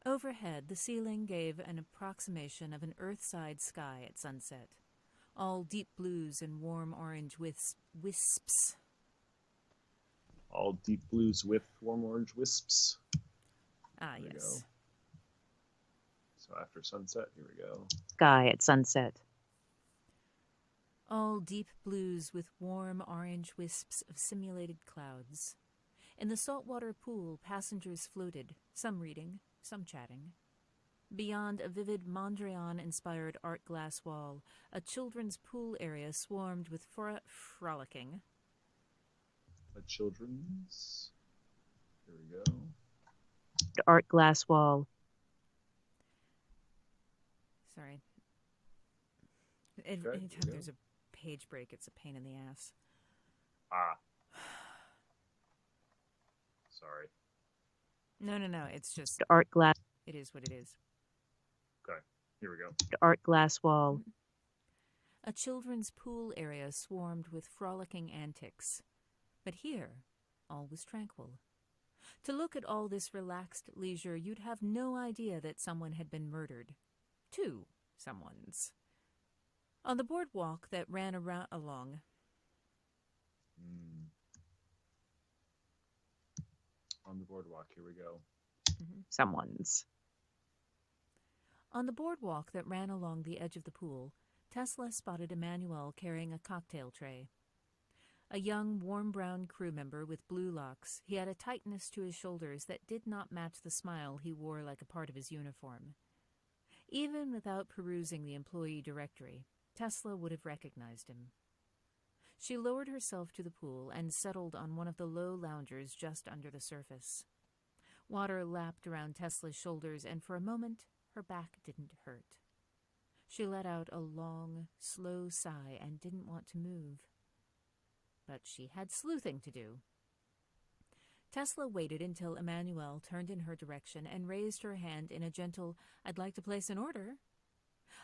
Overhead, the ceiling gave an approximation of an earthside sky at sunset. All deep blues and warm orange wisps. All deep blues with warm orange wisps. Ah, There we yes. go. So after sunset, here we go. Sky at sunset. All deep blues with warm orange wisps of simulated clouds. In the saltwater pool, passengers floated, some reading, some chatting. Beyond a vivid Mondrian-inspired art glass wall, a children's pool area swarmed with frolicking. A children's. Here we go. Art glass wall. Sorry. Okay, Anytime there's a page break, it's a pain in the ass. Ah. Sorry. No. It's just... Art glass. It is what it is. Okay, here we go. Art glass wall. A children's pool area swarmed with frolicking antics. But here, all was tranquil. To look at all this relaxed leisure, you'd have no idea that someone had been murdered. 2 someones. On the boardwalk that ran along... On the boardwalk, here we go. Someone's. On the boardwalk that ran along the edge of the pool, Tesla spotted Emmanuel carrying a cocktail tray. A young, warm brown crew member with blue locks, he had a tightness to his shoulders that did not match the smile he wore like a part of his uniform. Even without perusing the employee directory, Tesla would have recognized him. She lowered herself to the pool and settled on one of the low loungers just under the surface. Water lapped around Tesla's shoulders, and for a moment, her back didn't hurt. She let out a long, slow sigh and didn't want to move. But she had sleuthing to do. Tesla waited until Emmanuel turned in her direction and raised her hand in a gentle, "I'd like to place an order."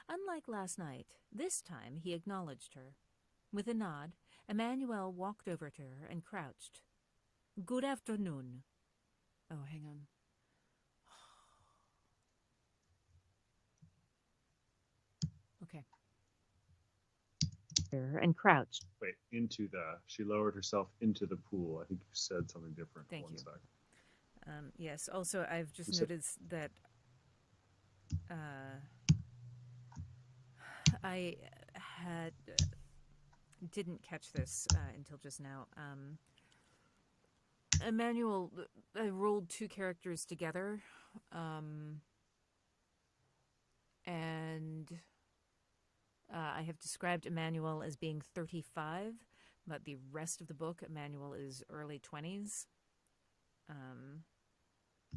Unlike last night, this time he acknowledged her. With a nod, Emmanuel walked over to her and crouched. "Good afternoon." Oh, hang on. and crouched. Wait, she lowered herself into the pool. I think you said something different. Thank One you. sec. Yes, also, I've just You said- noticed that I didn't catch this until just now. Emmanuel, I rolled two characters together, and I have described Emmanuel as being 35, but the rest of the book, Emmanuel is early 20s.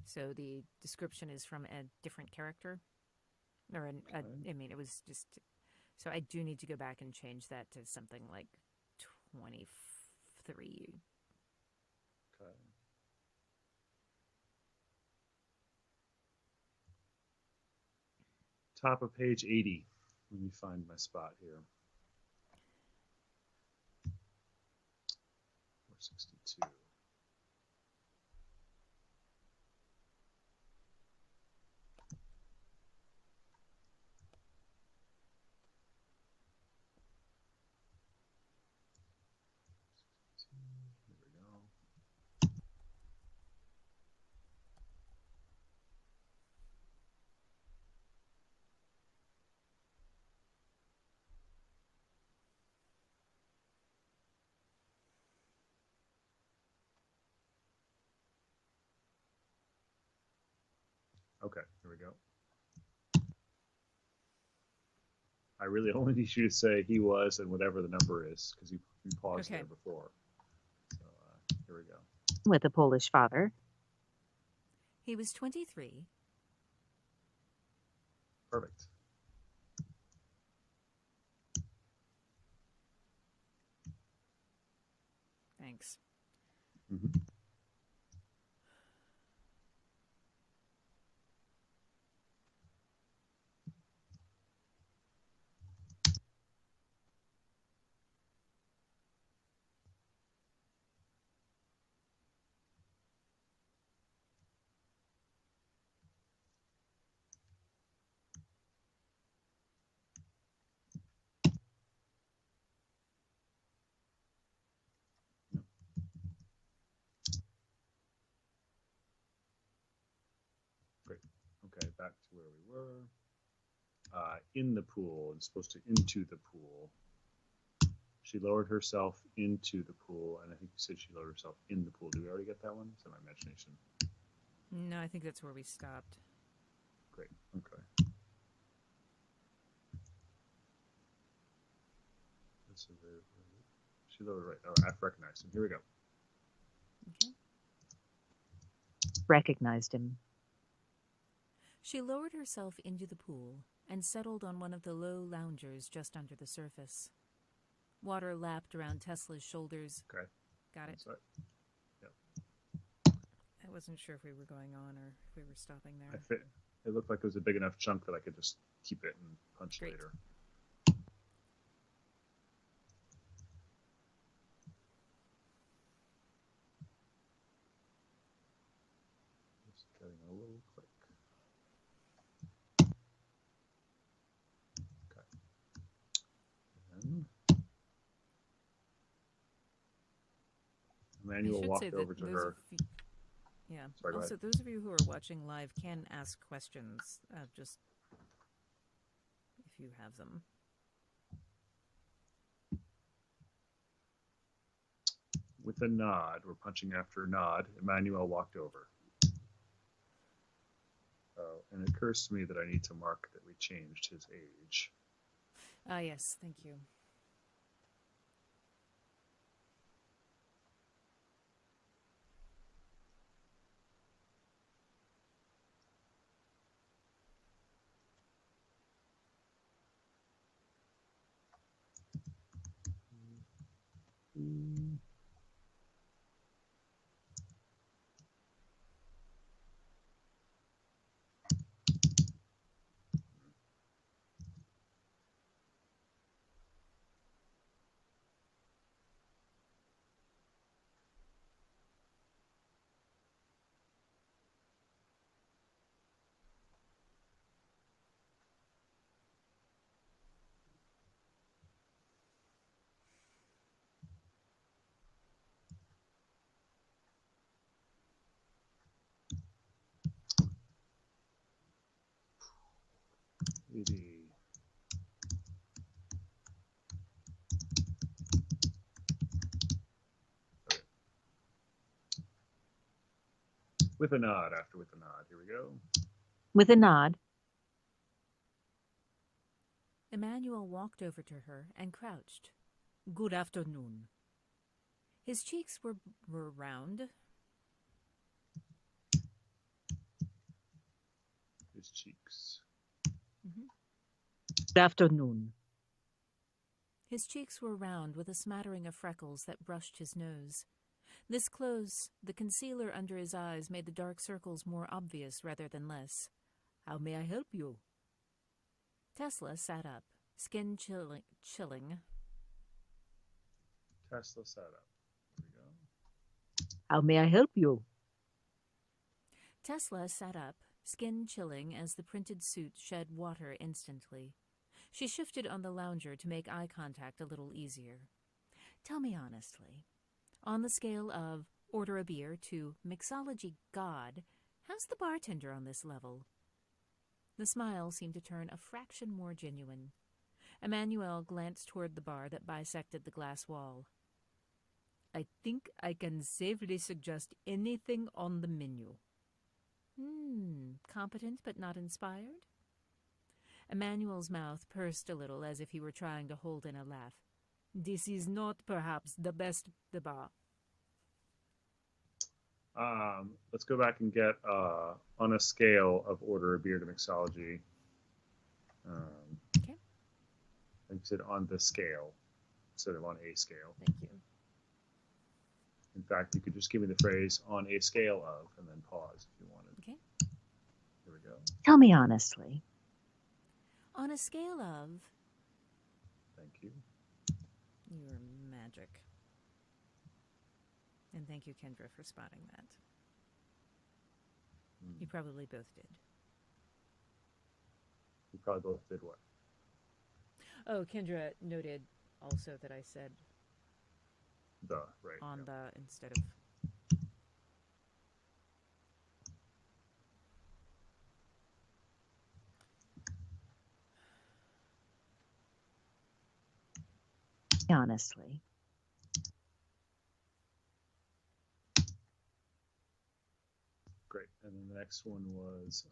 So the description is from a different character. I mean, it was just... So I do need to go back and change that to something like 23. Okay. Top of page 80. Let me find my spot here. 462. Here we go. Okay, here we go. I really only need you to say he was and whatever the number is, because you paused there before. So here we go. With a Polish father. He was 23. Perfect. Thanks. Mm-hmm. Great. Okay, back to where we were. In the pool, and supposed to into the pool. She lowered herself into the pool, and I think you said she lowered herself in the pool. Did we already get that one? Is that my imagination? No, I think that's where we stopped. Great. Okay. She lowered right. Oh, I've recognized him. Here we go. Okay. Recognized him. She lowered herself into the pool and settled on one of the low loungers just under the surface. Water lapped around Tesla's shoulders. Okay. Got it? Sorry. Yep. I wasn't sure if we were going on or if we were stopping there. It looked like it was a big enough chunk that I could just keep it and punch Great. later. Just getting a little quick. Okay. And Emmanuel walked over to her. Yeah. Sorry, also, those of you who are watching live can ask questions, just if you have them. With a nod, we're punching after a nod, Emmanuel walked over. Oh, and it occurs to me that I need to mark that we changed his age. Yes, thank you. CD. Okay. With a nod after with a nod. Here we go. With a nod, Emmanuel walked over to her and crouched. Good afternoon. His cheeks were round. His cheeks. good afternoon. His cheeks were round with a smattering of freckles that brushed his nose. This close, the concealer under his eyes made the dark circles more obvious rather than less. How may I help you? Tesla sat up, skin chilling. Tesla sat up. Here we go. How may I help you? Tesla sat up, skin chilling as the printed suit shed water instantly. She shifted on the lounger to make eye contact a little easier. Tell me honestly, on the scale of order a beer to mixology god, how's the bartender on this level? The smile seemed to turn a fraction more genuine. Emmanuel glanced toward the bar that bisected the glass wall. I think I can safely suggest anything on the menu. Competent but not inspired? Emmanuel's mouth pursed a little as if he were trying to hold in a laugh. This is not perhaps the best the bar. Let's go back and get on a scale of order a beer to mixology. Okay. Like you said, on the scale instead of on a scale. Thank you. In fact, you could just give me the phrase on a scale of and then pause if you wanted. Okay. Here we go. Tell me honestly. On a scale of... Thank you. You're magic. And thank you, Kendra, for spotting that. You probably both did. You probably both did what? Oh, Kendra noted also that I said The, right. on yeah. the instead of... Honestly. Great. And then the next one was,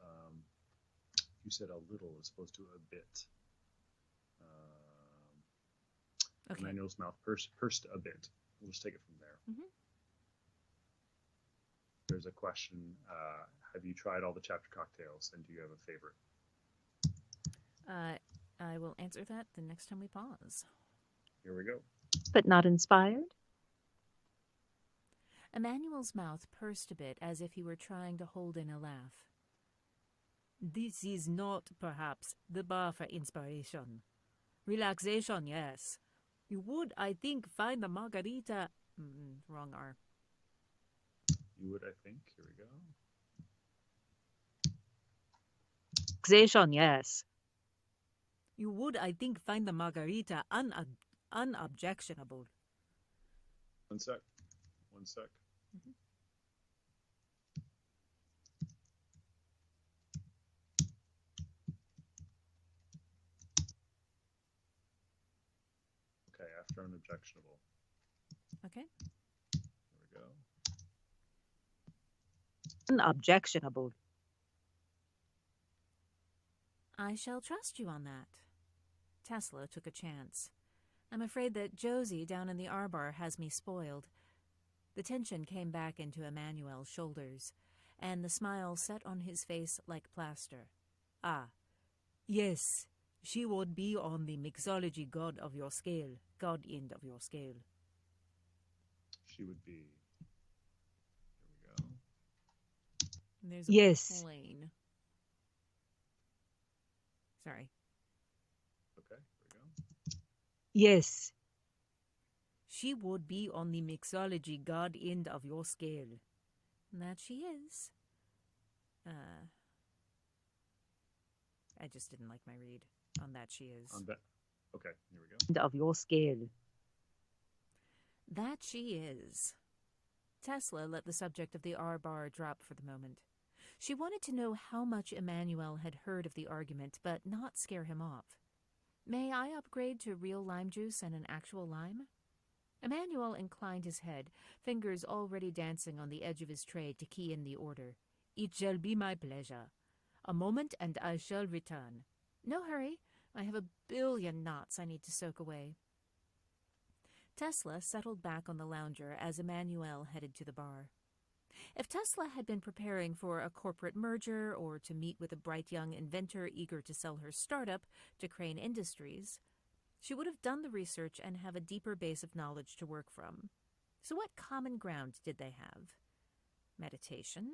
you said a little as opposed to a bit. Okay. Emmanuel's mouth pursed a bit. We'll just take it from there. Mhm. There's a question, have you tried all the chapter cocktails and do you have a favorite? I will answer that the next time we pause. Here we go. But not inspired? Emmanuel's mouth pursed a bit as if he were trying to hold in a laugh. This is not, perhaps, the bar for inspiration. Relaxation, yes. You would, I think, find the margarita... wrong R. You would, I think. Here we go. Relaxation, yes. You would, I think, find the margarita unobjectionable. One sec. One sec. Okay, after unobjectionable. Okay. Here we go. Unobjectionable. I shall trust you on that. Tesla took a chance. I'm afraid that Josie down in the R-bar has me spoiled. The tension came back into Emmanuel's shoulders, and the smile set on his face like plaster. Ah, yes, she would be on the mixology god of your scale, god end of your scale. She would be. Here we go. And there's a Yes. plane. Sorry. Okay, here we go. Yes. She would be on the mixology god end of your scale. And that she is. I just didn't like my read on that she is. On that. Okay, here we go. Of your scale. That she is. Tesla let the subject of the R-bar drop for the moment. She wanted to know how much Emmanuel had heard of the argument, but not scare him off. May I upgrade to real lime juice and an actual lime? Emmanuel inclined his head, fingers already dancing on the edge of his tray to key in the order. It shall be my pleasure. A moment and I shall return. No hurry. I have a billion knots I need to soak away. Tesla settled back on the lounger as Emmanuel headed to the bar. If Tesla had been preparing for a corporate merger or to meet with a bright young inventor eager to sell her startup to Crane Industries, she would have done the research and have a deeper base of knowledge to work from. So what common ground did they have? Meditation?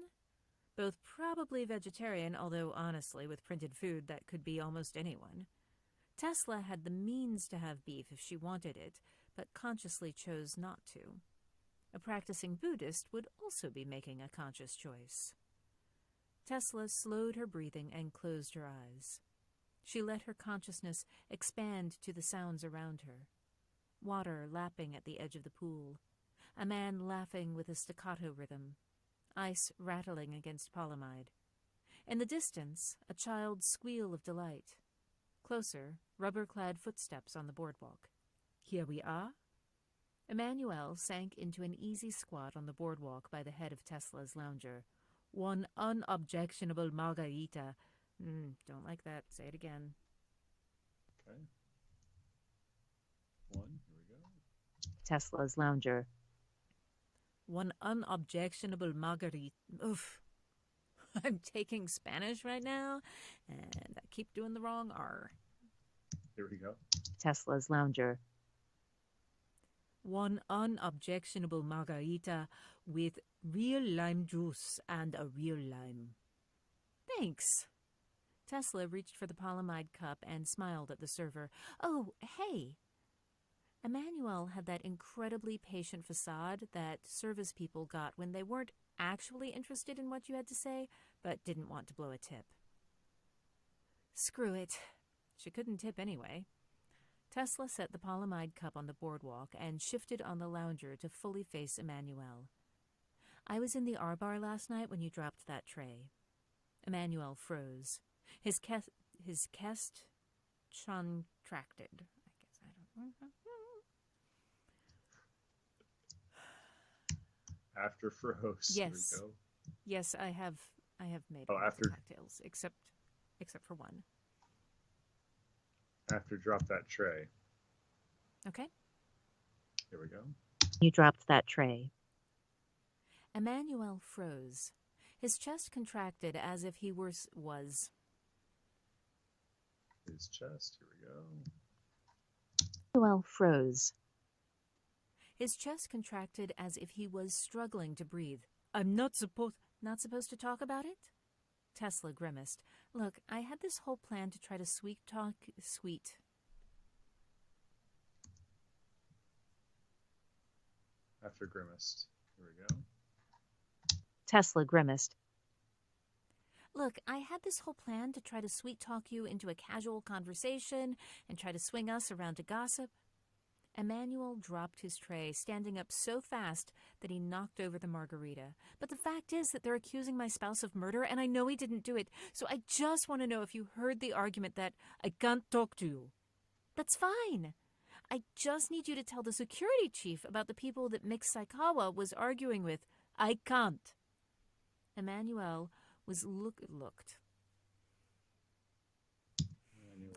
Both probably vegetarian, although honestly, with printed food, that could be almost anyone. Tesla had the means to have beef if she wanted it, but consciously chose not to. A practicing Buddhist would also be making a conscious choice. Tesla slowed her breathing and closed her eyes. She let her consciousness expand to the sounds around her. Water lapping at the edge of the pool. A man laughing with a staccato rhythm. Ice rattling against polyamide. In the distance, a child's squeal of delight. Closer, rubber-clad footsteps on the boardwalk. Here we are. Emmanuel sank into an easy squat on the boardwalk by the head of Tesla's lounger. One unobjectionable margarita. Don't like that. Say it again. Okay. One. Here we go. Tesla's lounger. One unobjectionable margarita. Oof. I'm taking Spanish right now, and I keep doing the wrong R. Here we go. Tesla's lounger. One unobjectionable margarita with real lime juice and a real lime. Thanks. Tesla reached for the polyamide cup and smiled at the server. Oh, hey. Emmanuel had that incredibly patient facade that service people got when they weren't actually interested in what you had to say, but didn't want to blow a tip. Screw it. She couldn't tip anyway. Tesla set the polyamide cup on the boardwalk and shifted on the lounger to fully face Emmanuel. I was in the R-bar last night when you dropped that tray. Emmanuel froze. His chest contracted. After froze. Yes. Here we go. Yes, I have made after cocktails, except for one. After drop that tray. Okay. Here we go. You dropped that tray. Emmanuel froze. His chest contracted as if he was. His chest. Here we go. Emmanuel froze. His chest contracted as if he was struggling to breathe. I'm not supposed to talk about it? Tesla grimaced. Look, I had this whole plan to try to sweet talk. After grimaced. Here we go. Tesla grimaced. Look, I had this whole plan to try to sweet talk you into a casual conversation and try to swing us around to gossip. Emmanuel dropped his tray, standing up so fast that he knocked over the margarita. But the fact is that they're accusing my spouse of murder, and I know he didn't do it. So I just want to know if you heard the argument that I can't talk to you. That's fine. I just need you to tell the security chief about the people that Mick Saikawa was arguing with. I can't. Emmanuel was looked. Emmanuel.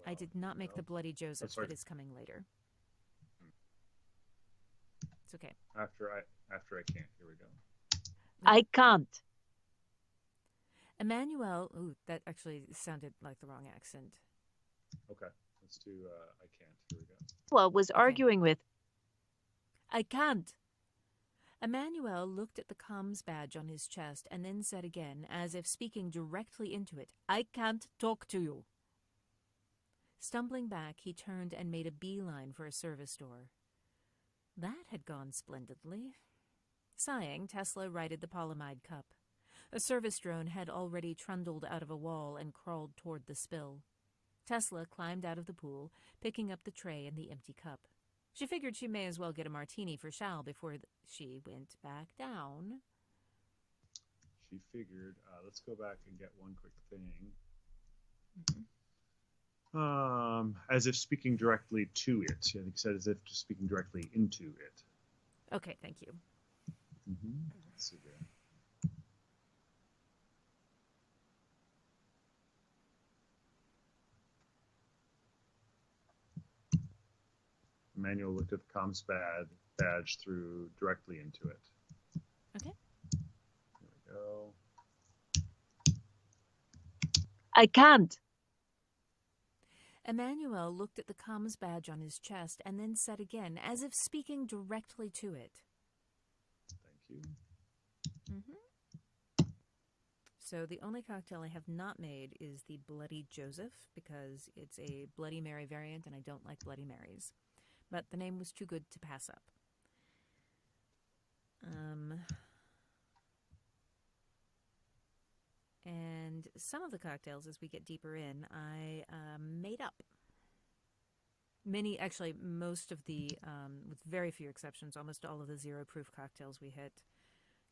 I did not make the bloody Joseph sorry. that is coming later. It's okay. After I can't. Here we go. I can't. Emmanuel, ooh, that actually sounded like the wrong accent. Okay. Let's do I can't. Here we go. Tesla was arguing with. I can't. Emmanuel looked at the comms badge on his chest and then said again, as if speaking directly into it, I can't talk to you. Stumbling back, he turned and made a beeline for a service door. That had gone splendidly. Sighing, Tesla righted the polyamide cup. A service drone had already trundled out of a wall and crawled toward the spill. Tesla climbed out of the pool, picking up the tray and the empty cup. She figured she may as well get a martini for Shal before she went back down. you figured. Let's go back and get one quick thing. As if speaking directly to it. I think you said as if just speaking directly into it. Okay, thank you. Let's see here. Emmanuel looked at the comms badge through directly into it. Okay. There we go. I can't. Emmanuel looked at the comms badge on his chest and then said again, as if speaking directly to it. Thank you. So the only cocktail I have not made is the Bloody Joseph, because it's a Bloody Mary variant and I don't like Bloody Marys. But the name was too good to pass up. And some of the cocktails, as we get deeper in, I made up. Most of the, with very few exceptions, almost all of the zero-proof cocktails we hit,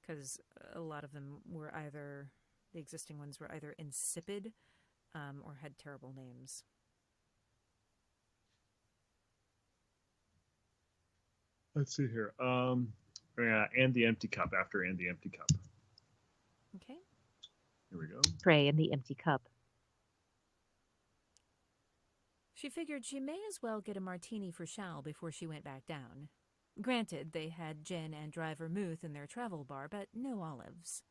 because a lot of them were either, the existing ones were either insipid or had terrible names. Let's see here. Yeah, and the empty cup after and the empty cup. Okay. Here we go. Tray and the empty cup. She figured she may as well get a martini for Shal before she went back down. Granted, they had gin and dry vermouth in their travel bar, but no olives.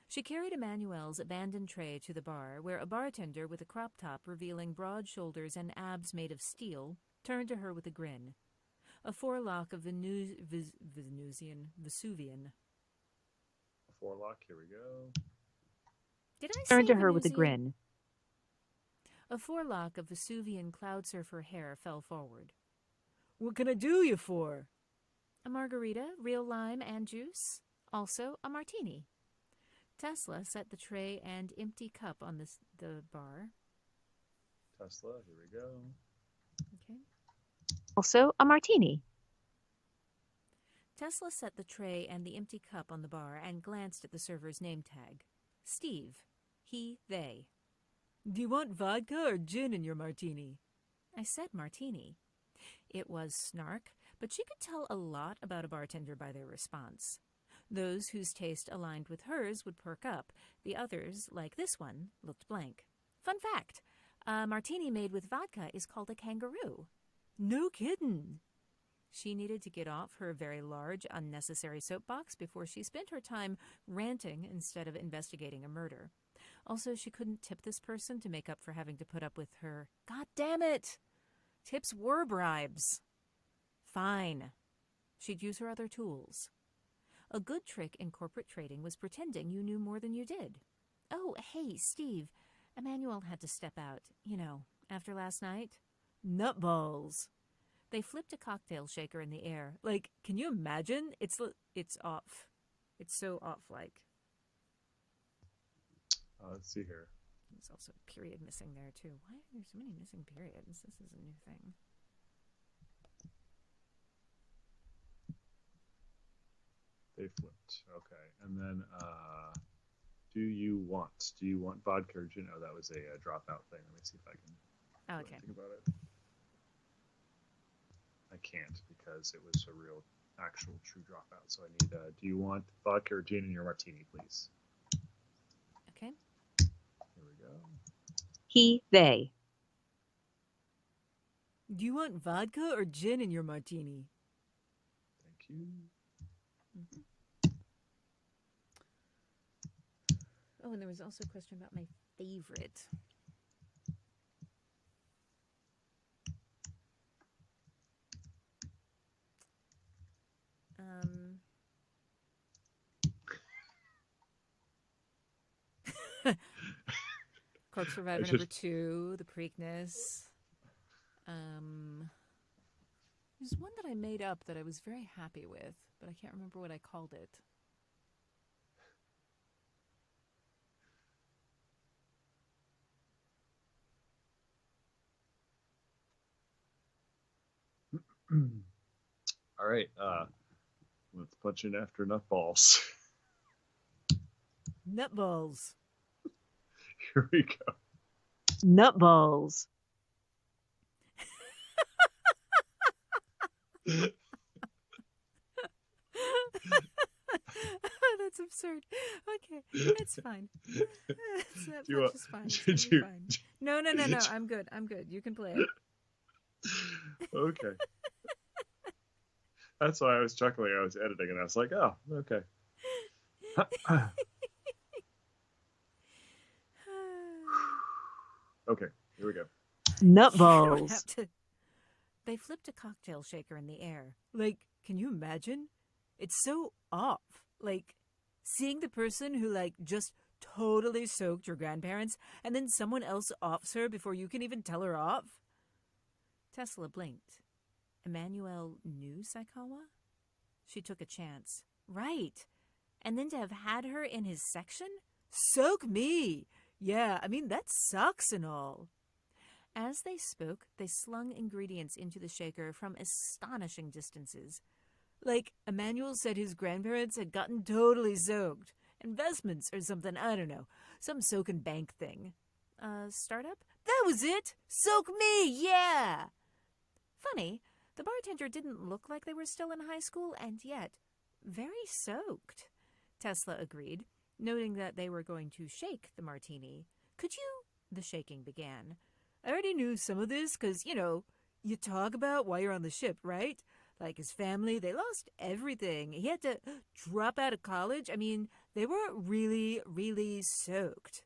She carried Emmanuel's abandoned tray to the bar, where a bartender with a crop top revealing broad shoulders and abs made of steel turned to her with a grin. A forelock of Vesuvian. A forelock, here we go. Did I say Turned to her with a Venusian? grin. A forelock of Vesuvian cloud surfer hair fell forward. What can I do you for? A margarita, real lime and juice. Also a martini. Tesla set the tray and empty cup on the bar. Tesla, here we go. Okay. Also a martini. Tesla set the tray and the empty cup on the bar and glanced at the server's name tag. Steve. He, they. Do you want vodka or gin in your martini? I said martini. It was snark, but she could tell a lot about a bartender by their response. Those whose taste aligned with hers would perk up. The others, like this one, looked blank. Fun fact, a martini made with vodka is called a kangaroo. No kiddin'. She needed to get off her very large, unnecessary soapbox before she spent her time ranting instead of investigating a murder. Also, she couldn't tip this person to make up for having to put up with her. God damn it! Tips were bribes. Fine. She'd use her other tools. A good trick in corporate trading was pretending you knew more than you did. Oh, hey, Steve. Emmanuel had to step out, after last night. Nutballs. They flipped a cocktail shaker in the air. Like, can you imagine? It's off. It's so off-like. Let's see here. There's also a period missing there, too. Why are there so many missing periods? This is a new thing. They flipped. Okay. And then, do you want vodka or gin? Oh, that was a dropout thing. Let me see if I can do anything about it. I can't because it was a real, actual, true dropout. So I need, do you want vodka or gin in your martini, please? Okay. Here we go. He, they. Do you want vodka or gin in your martini? Thank you. Mm-hmm. Oh, and there was also a question about my favorite. Corpse Survivor number 2, the Preakness. There's one that I made up that I was very happy with, but I can't remember what I called it. All right. Let's punch in after enough balls. Nutballs. Here we go. Nutballs. That's absurd. Okay, it's fine. That Do you much is fine. It's gonna be fine. No. I'm good. You can play it. Okay. That's why I was chuckling. I was editing, and I was like, "Oh, okay." Okay, here we go. Nutballs. They flipped a cocktail shaker in the air. Like, can you imagine? It's so off. Like, seeing the person who, like, just totally soaked your grandparents, and then someone else offs her before you can even tell her off. Tesla blinked. Emmanuel knew Saikawa? She took a chance. Right. And then to have had her in his section? Soak me! Yeah, I mean, that sucks and all. As they spoke, they slung ingredients into the shaker from astonishing distances. Like, Emmanuel said his grandparents had gotten totally soaked. Investments or something, I don't know. Some soak and bank thing. Startup? That was it! Soak me, yeah! Funny, the bartender didn't look like they were still in high school, and yet very soaked. Tesla agreed, noting that they were going to shake the martini. Could you? The shaking began. I already knew some of this because, you talk about while you're on the ship, right? Like his family, they lost everything. He had to drop out of college. I mean, they were really, really soaked.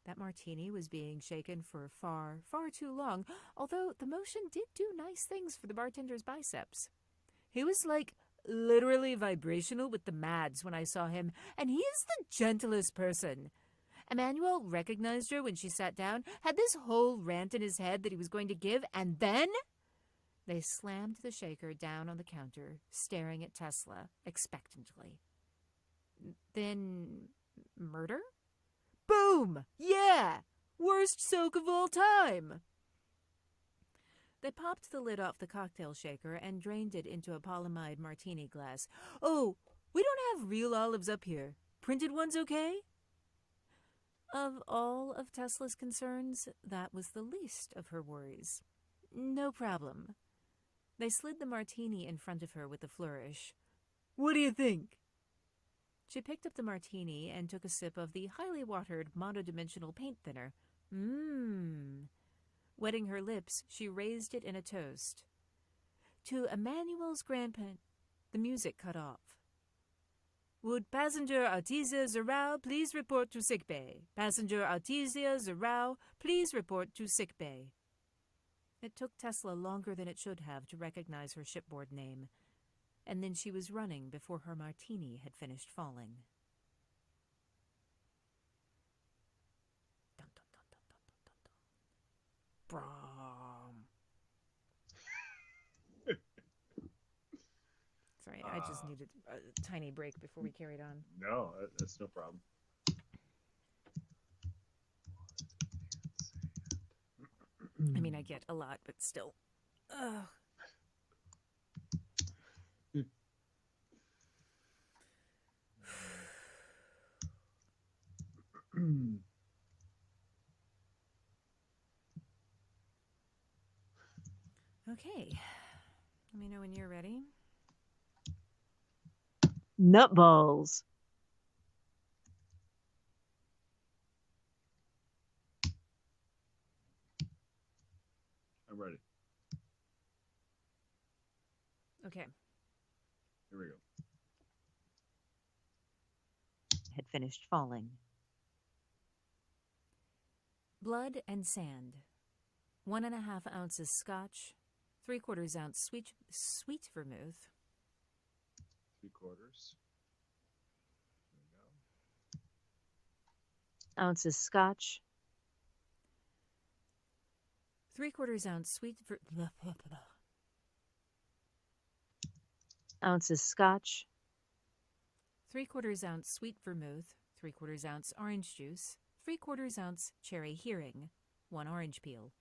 That martini was being shaken for far, far too long, although the motion did do nice things for the bartender's biceps. He was like literally vibrational with the mads when I saw him, and he is the gentlest person. Emmanuel recognized her when she sat down, had this whole rant in his head that he was going to give, and then they slammed the shaker down on the counter, staring at Tesla expectantly. Then murder? Boom! Yeah! Worst soak of all time! They popped the lid off the cocktail shaker and drained it into a polyamide martini glass. Oh, we don't have real olives up here. Printed ones okay? Of all of Tesla's concerns, that was the least of her worries. No problem. They slid the martini in front of her with a flourish. What do you think? She picked up the martini and took a sip of the highly watered monodimensional paint thinner. Wetting her lips, she raised it in a toast. To Emmanuel's grandparent, the music cut off. Would passenger Artesia Zarau please report to sickbay? Passenger Artesia Zarau, please report to sickbay. It took Tesla longer than it should have to recognize her shipboard name, and then she was running before her martini had finished falling. Dun, dun, dun, dun, dun, dun, dun, dun. Sorry, I just needed a tiny break before we carried on. No, that's no problem. I mean, I get a lot, but still. Ugh. Okay. Let me know when you're ready. Nutballs. I'm ready. Okay. Here we go. Had finished falling. Blood and sand. 1.5 ounces scotch. 3/4 ounce sweet vermouth. 3/4. There we go. Ounces scotch. 3/4 ounce sweet Ounces scotch. 3/4 ounce sweet vermouth. 3/4 ounce orange juice. 3/4 ounce cherry hearing. 1 orange peel.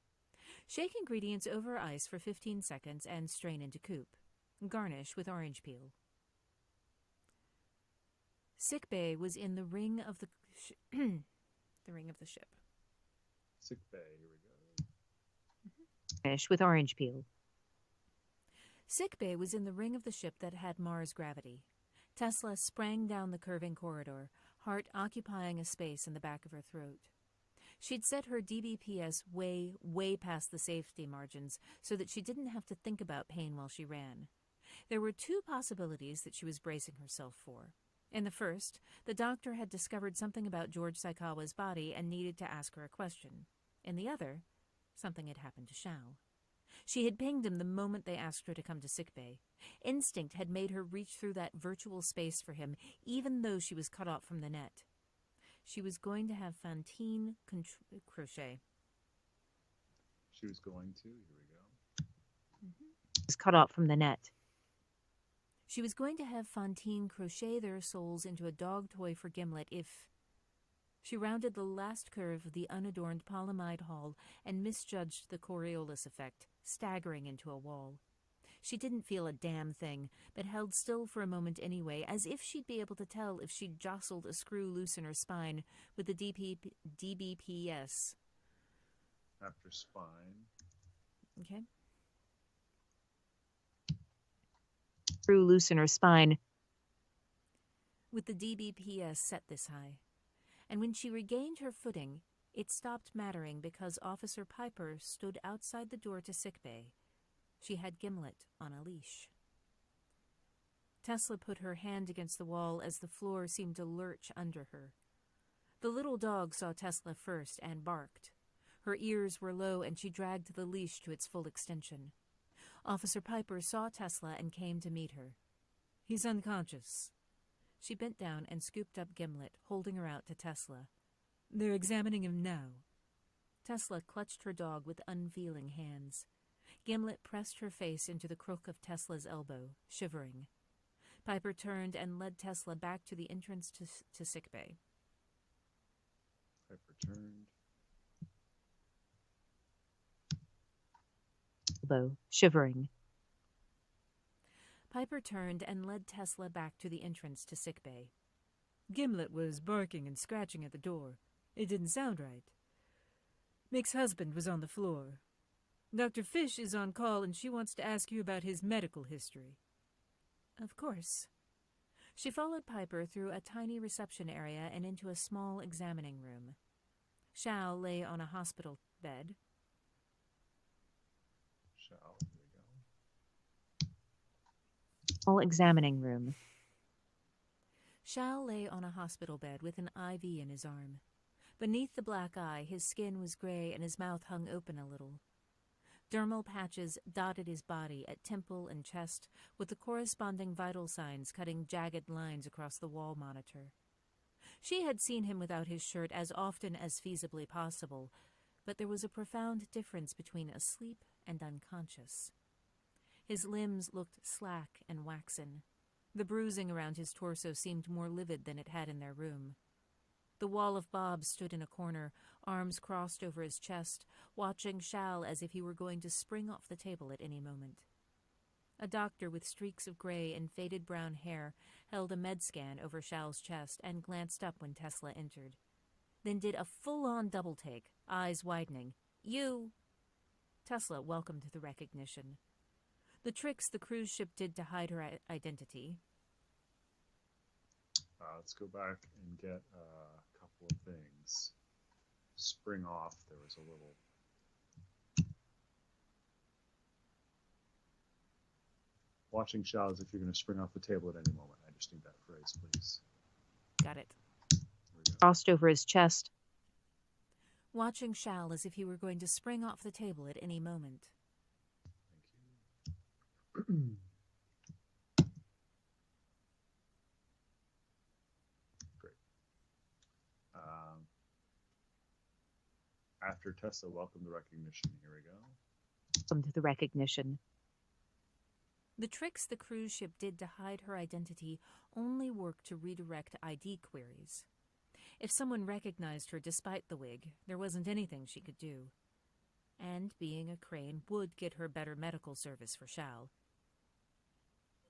Shake ingredients over ice for 15 seconds and strain into coupe. Garnish with orange peel. Sickbay was in the ring of the the ring of the ship. Sick bay. Here we go. Finish with orange peel. Sickbay was in the ring of the ship that had Mars gravity. Tesla sprang down the curving corridor, heart occupying a space in the back of her throat. She'd set her DBPS way, way past the safety margins so that she didn't have to think about pain while she ran. There were two possibilities that she was bracing herself for. In the first, the doctor had discovered something about George Saikawa's body and needed to ask her a question. In the other, something had happened to Shao. She had pinged him the moment they asked her to come to sickbay. Instinct had made her reach through that virtual space for him, even though she was cut off from the net. She was going to have Fantine crochet. She was going to. Here we go. Was cut off from the net. She was going to have Fantine crochet their souls into a dog toy for Gimlet if... She rounded the last curve of the unadorned polyamide hall and misjudged the Coriolis effect, staggering into a wall. She didn't feel a damn thing, but held still for a moment anyway, as if she'd be able to tell if she'd jostled a screw loose in her spine with the DBPS. After spine. Okay. Screw loose in her spine. With the DBPS set this high. And when she regained her footing, it stopped mattering because Officer Piper stood outside the door to sickbay. She had Gimlet on a leash. Tesla put her hand against the wall as the floor seemed to lurch under her. The little dog saw Tesla first and barked. Her ears were low and she dragged the leash to its full extension. Officer Piper saw Tesla and came to meet her. "He's unconscious." She bent down and scooped up Gimlet, holding her out to Tesla. "They're examining him now." Tesla clutched her dog with unfeeling hands. Gimlet pressed her face into the crook of Tesla's elbow, shivering. Piper turned and led Tesla back to the entrance to sickbay. Piper turned. Elbow, shivering. Piper turned and led Tesla back to the entrance to sickbay. "Gimlet was barking and scratching at the door. It didn't sound right. Mick's husband was on the floor. Dr. Fish is on call and she wants to ask you about his medical history." "Of course." She followed Piper through a tiny reception area and into a small examining room. Shao lay on a hospital bed. Shao. Small examining room. Shao lay on a hospital bed with an IV in his arm. Beneath the black eye, his skin was gray and his mouth hung open a little. Dermal patches dotted his body at temple and chest, with the corresponding vital signs cutting jagged lines across the wall monitor. She had seen him without his shirt as often as feasibly possible, but there was a profound difference between asleep and unconscious. His limbs looked slack and waxen. The bruising around his torso seemed more livid than it had in their room. The wall of Bob stood in a corner, arms crossed over his chest, watching Shao as if he were going to spring off the table at any moment. A doctor with streaks of gray and faded brown hair held a med scan over Shao's chest and glanced up when Tesla entered. Then did a full-on double-take, eyes widening. "You!" Tesla welcomed the recognition. The tricks the cruise ship did to hide her identity. Let's go back and get a couple of things. Spring off, there was a little... Watching Shao as if you're going to spring off the table at any moment. I just need that phrase, please. Got it. There we go. Crossed over his chest. Watching Shao as if he were going to spring off the table at any moment. Thank you. Great. After Tesla welcomed the recognition, here we go. Welcome to the recognition. The tricks the cruise ship did to hide her identity only worked to redirect ID queries. If someone recognized her despite the wig, there wasn't anything she could do. And being a Crane would get her better medical service for Shao.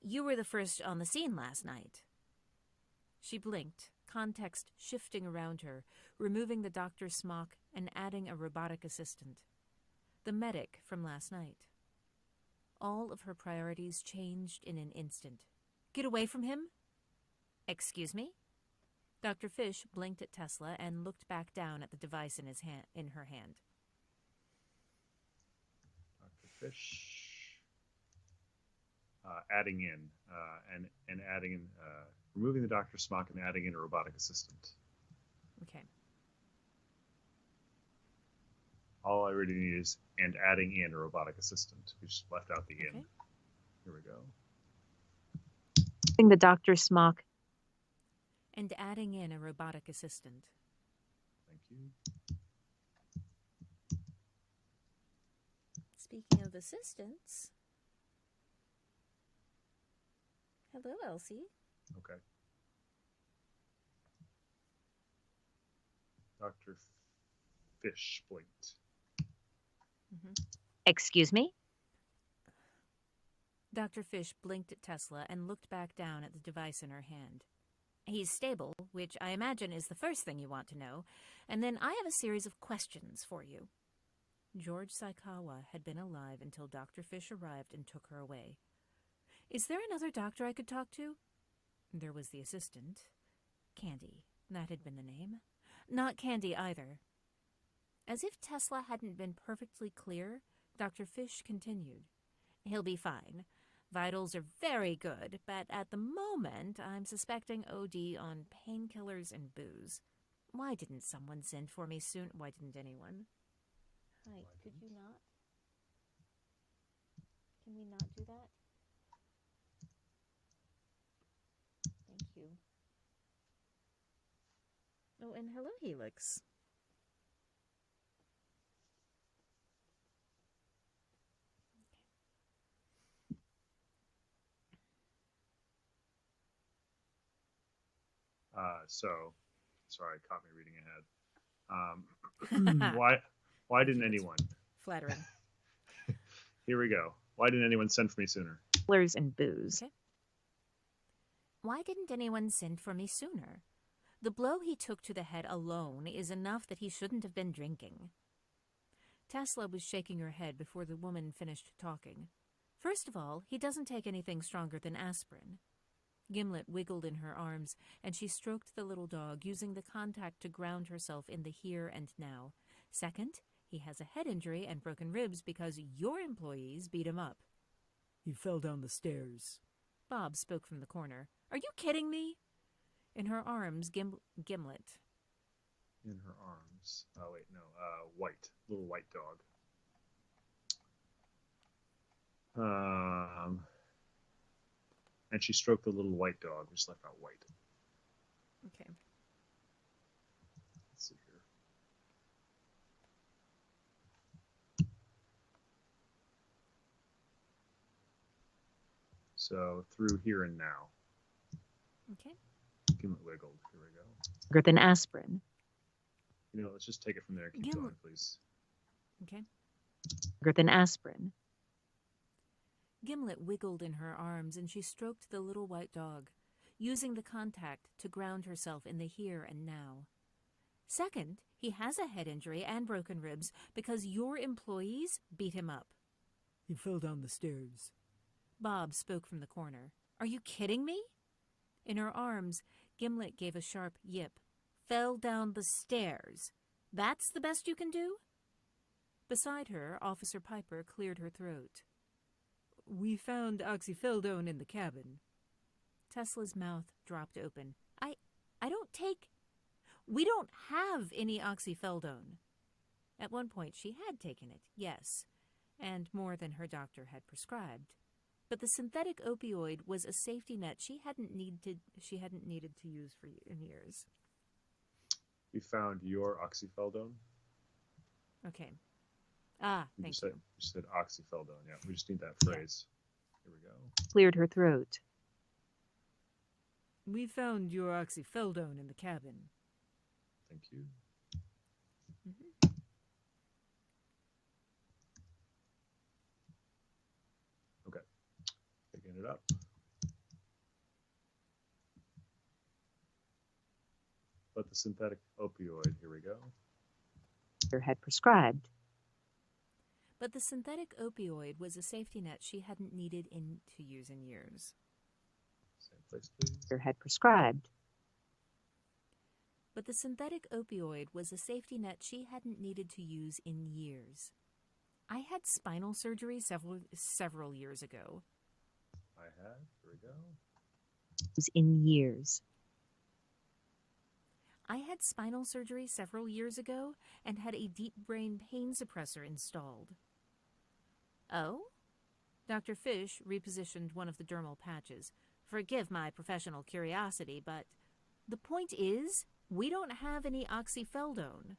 "You were the first on the scene last night." She blinked, context shifting around her, removing the doctor's smock and adding a robotic assistant. The medic from last night. All of her priorities changed in an instant. Get away from him? Excuse me? Dr. Fish blinked at Tesla and looked back down at the device in her hand. Dr. Fish. Adding in and adding in, removing the doctor's smock and adding in a robotic assistant. Okay. All I really need is and adding in a robotic assistant. We just left out the in. Here we go. The doctor's smock. And adding in a robotic assistant. Thank you. Speaking of assistants. Hello, Elsie. Okay. Dr. Fish blinked. Excuse me? Dr. Fish blinked at Tesla and looked back down at the device in her hand. He's stable, which I imagine is the first thing you want to know, and then I have a series of questions for you. George Saikawa had been alive until Dr. Fish arrived and took her away. Is there another doctor I could talk to? There was the assistant. Candy. That had been the name. Not Candy either. As if Tesla hadn't been perfectly clear, Dr. Fish continued. He'll be fine. Vitals are very good, but at the moment I'm suspecting OD on painkillers and booze. Why didn't someone send for me soon? Why didn't anyone? Hi, could you not? Can we not do that? Thank you. Oh, and hello, Helix. Sorry, caught me reading ahead. Why didn't anyone? Flattering. Here we go. Why didn't anyone send for me sooner? And booze. Okay. Why didn't anyone send for me sooner? The blow he took to the head alone is enough that he shouldn't have been drinking. Tesla was shaking her head before the woman finished talking. First of all, he doesn't take anything stronger than aspirin. Gimlet wiggled in her arms, and she stroked the little dog, using the contact to ground herself in the here and now. Second, he has a head injury and broken ribs because your employees beat him up. He fell down the stairs. Bob spoke from the corner. Are you kidding me? In her arms, Gimlet. In her arms. Oh, wait, no. White. Little white dog. And she stroked the little white dog. We just left out white. Okay. Let's see here. So through here and now. Okay. Gimlet wiggled. Here we go. Stronger than aspirin. You know, let's just take it from there. Keep going, please. Okay. Stronger than aspirin. Gimlet wiggled in her arms, and she stroked the little white dog, using the contact to ground herself in the here and now. Second, he has a head injury and broken ribs because your employees beat him up. He fell down the stairs. Bob spoke from the corner. Are you kidding me? In her arms, Gimlet gave a sharp yip. Fell down the stairs. That's the best you can do? Beside her, Officer Piper cleared her throat. We found oxyfeldone in the cabin. Tesla's mouth dropped open. I don't take... We don't have any oxyfeldone. At one point, she had taken it, yes, and more than her doctor had prescribed. But the synthetic opioid was a safety net she hadn't needed to use in years. We found your oxyfeldone. Okay. Thank you. You said oxyfeldone. Yeah, we just need that phrase. Here we go. Cleared her throat. We found your oxyfeldone in the cabin. Thank you. Mm-hmm. Okay. Picking it up. But the synthetic opioid, here we go. Had prescribed. But the synthetic opioid was a safety net she hadn't needed to use in years. Same place, please. Had prescribed. But the synthetic opioid was a safety net she hadn't needed to use in years. I had spinal surgery several years ago. I had, here we go. Was in years. I had spinal surgery several years ago and had a deep brain pain suppressor installed. Oh? Dr. Fish repositioned one of the dermal patches. Forgive my professional curiosity, but the point is, we don't have any oxyfeldone.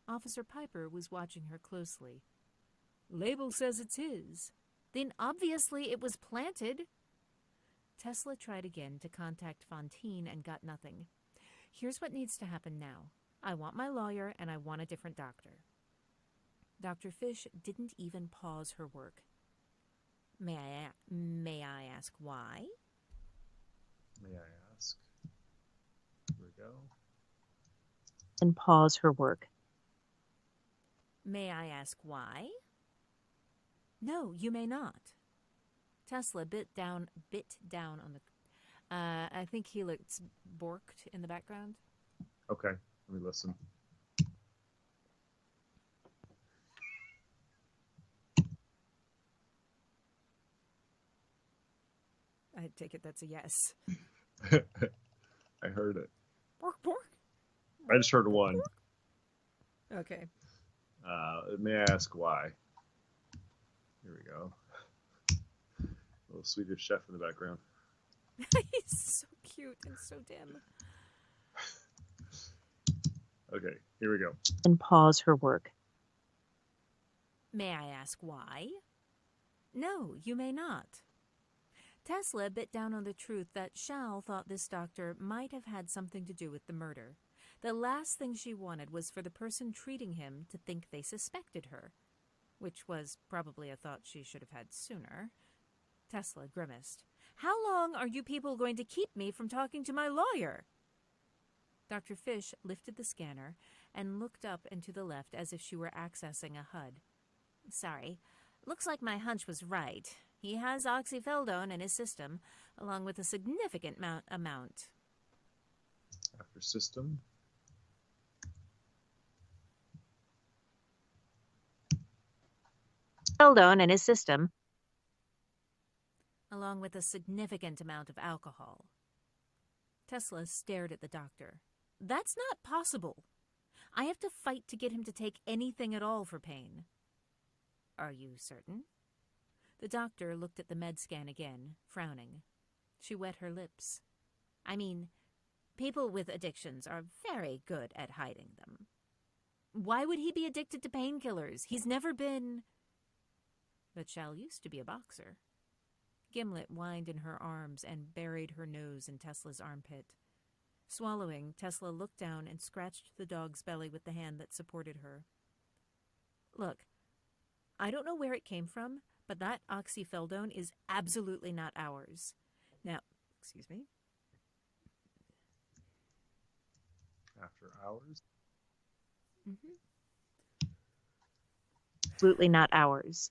Officer Piper was watching her closely. Label says it's his. Then obviously it was planted. Tesla tried again to contact Fontaine and got nothing. Here's what needs to happen now. I want my lawyer and I want a different doctor. Dr. Fish didn't even pause her work. May I ask why? May I ask? Here we go. And pause her work. May I ask why? No, you may not. Tesla bit down on the... I think he looked borked in the background. Okay, let me listen. I take it that's a yes. I heard it. Bork, bork. I just heard one. Okay. May I ask why? Here we go. Little Swedish chef in the background. He's so cute and so dim. Okay, here we go. And pause her work. May I ask why? No, you may not. Tesla bit down on the truth that Shal thought this doctor might have had something to do with the murder. The last thing she wanted was for the person treating him to think they suspected her, which was probably a thought she should have had sooner. Tesla grimaced. How long are you people going to keep me from talking to my lawyer? Dr. Fish lifted the scanner and looked up and to the left as if she were accessing a HUD. Sorry, looks like my hunch was right. He has oxyfeldone in his system, along with a significant amount. After system. Feldone in his system. Along with a significant amount of alcohol. Tesla stared at the doctor. That's not possible. I have to fight to get him to take anything at all for pain. Are you certain? The doctor looked at the med scan again, frowning. She wet her lips. I mean, people with addictions are very good at hiding them. Why would he be addicted to painkillers? He's never been... But Shal used to be a boxer. Gimlet whined in her arms and buried her nose in Tesla's armpit. Swallowing, Tesla looked down and scratched the dog's belly with the hand that supported her. Look, I don't know where it came from, but that oxyfeldone is absolutely not ours. Now, excuse me. After hours? Mm-hmm. Absolutely not ours.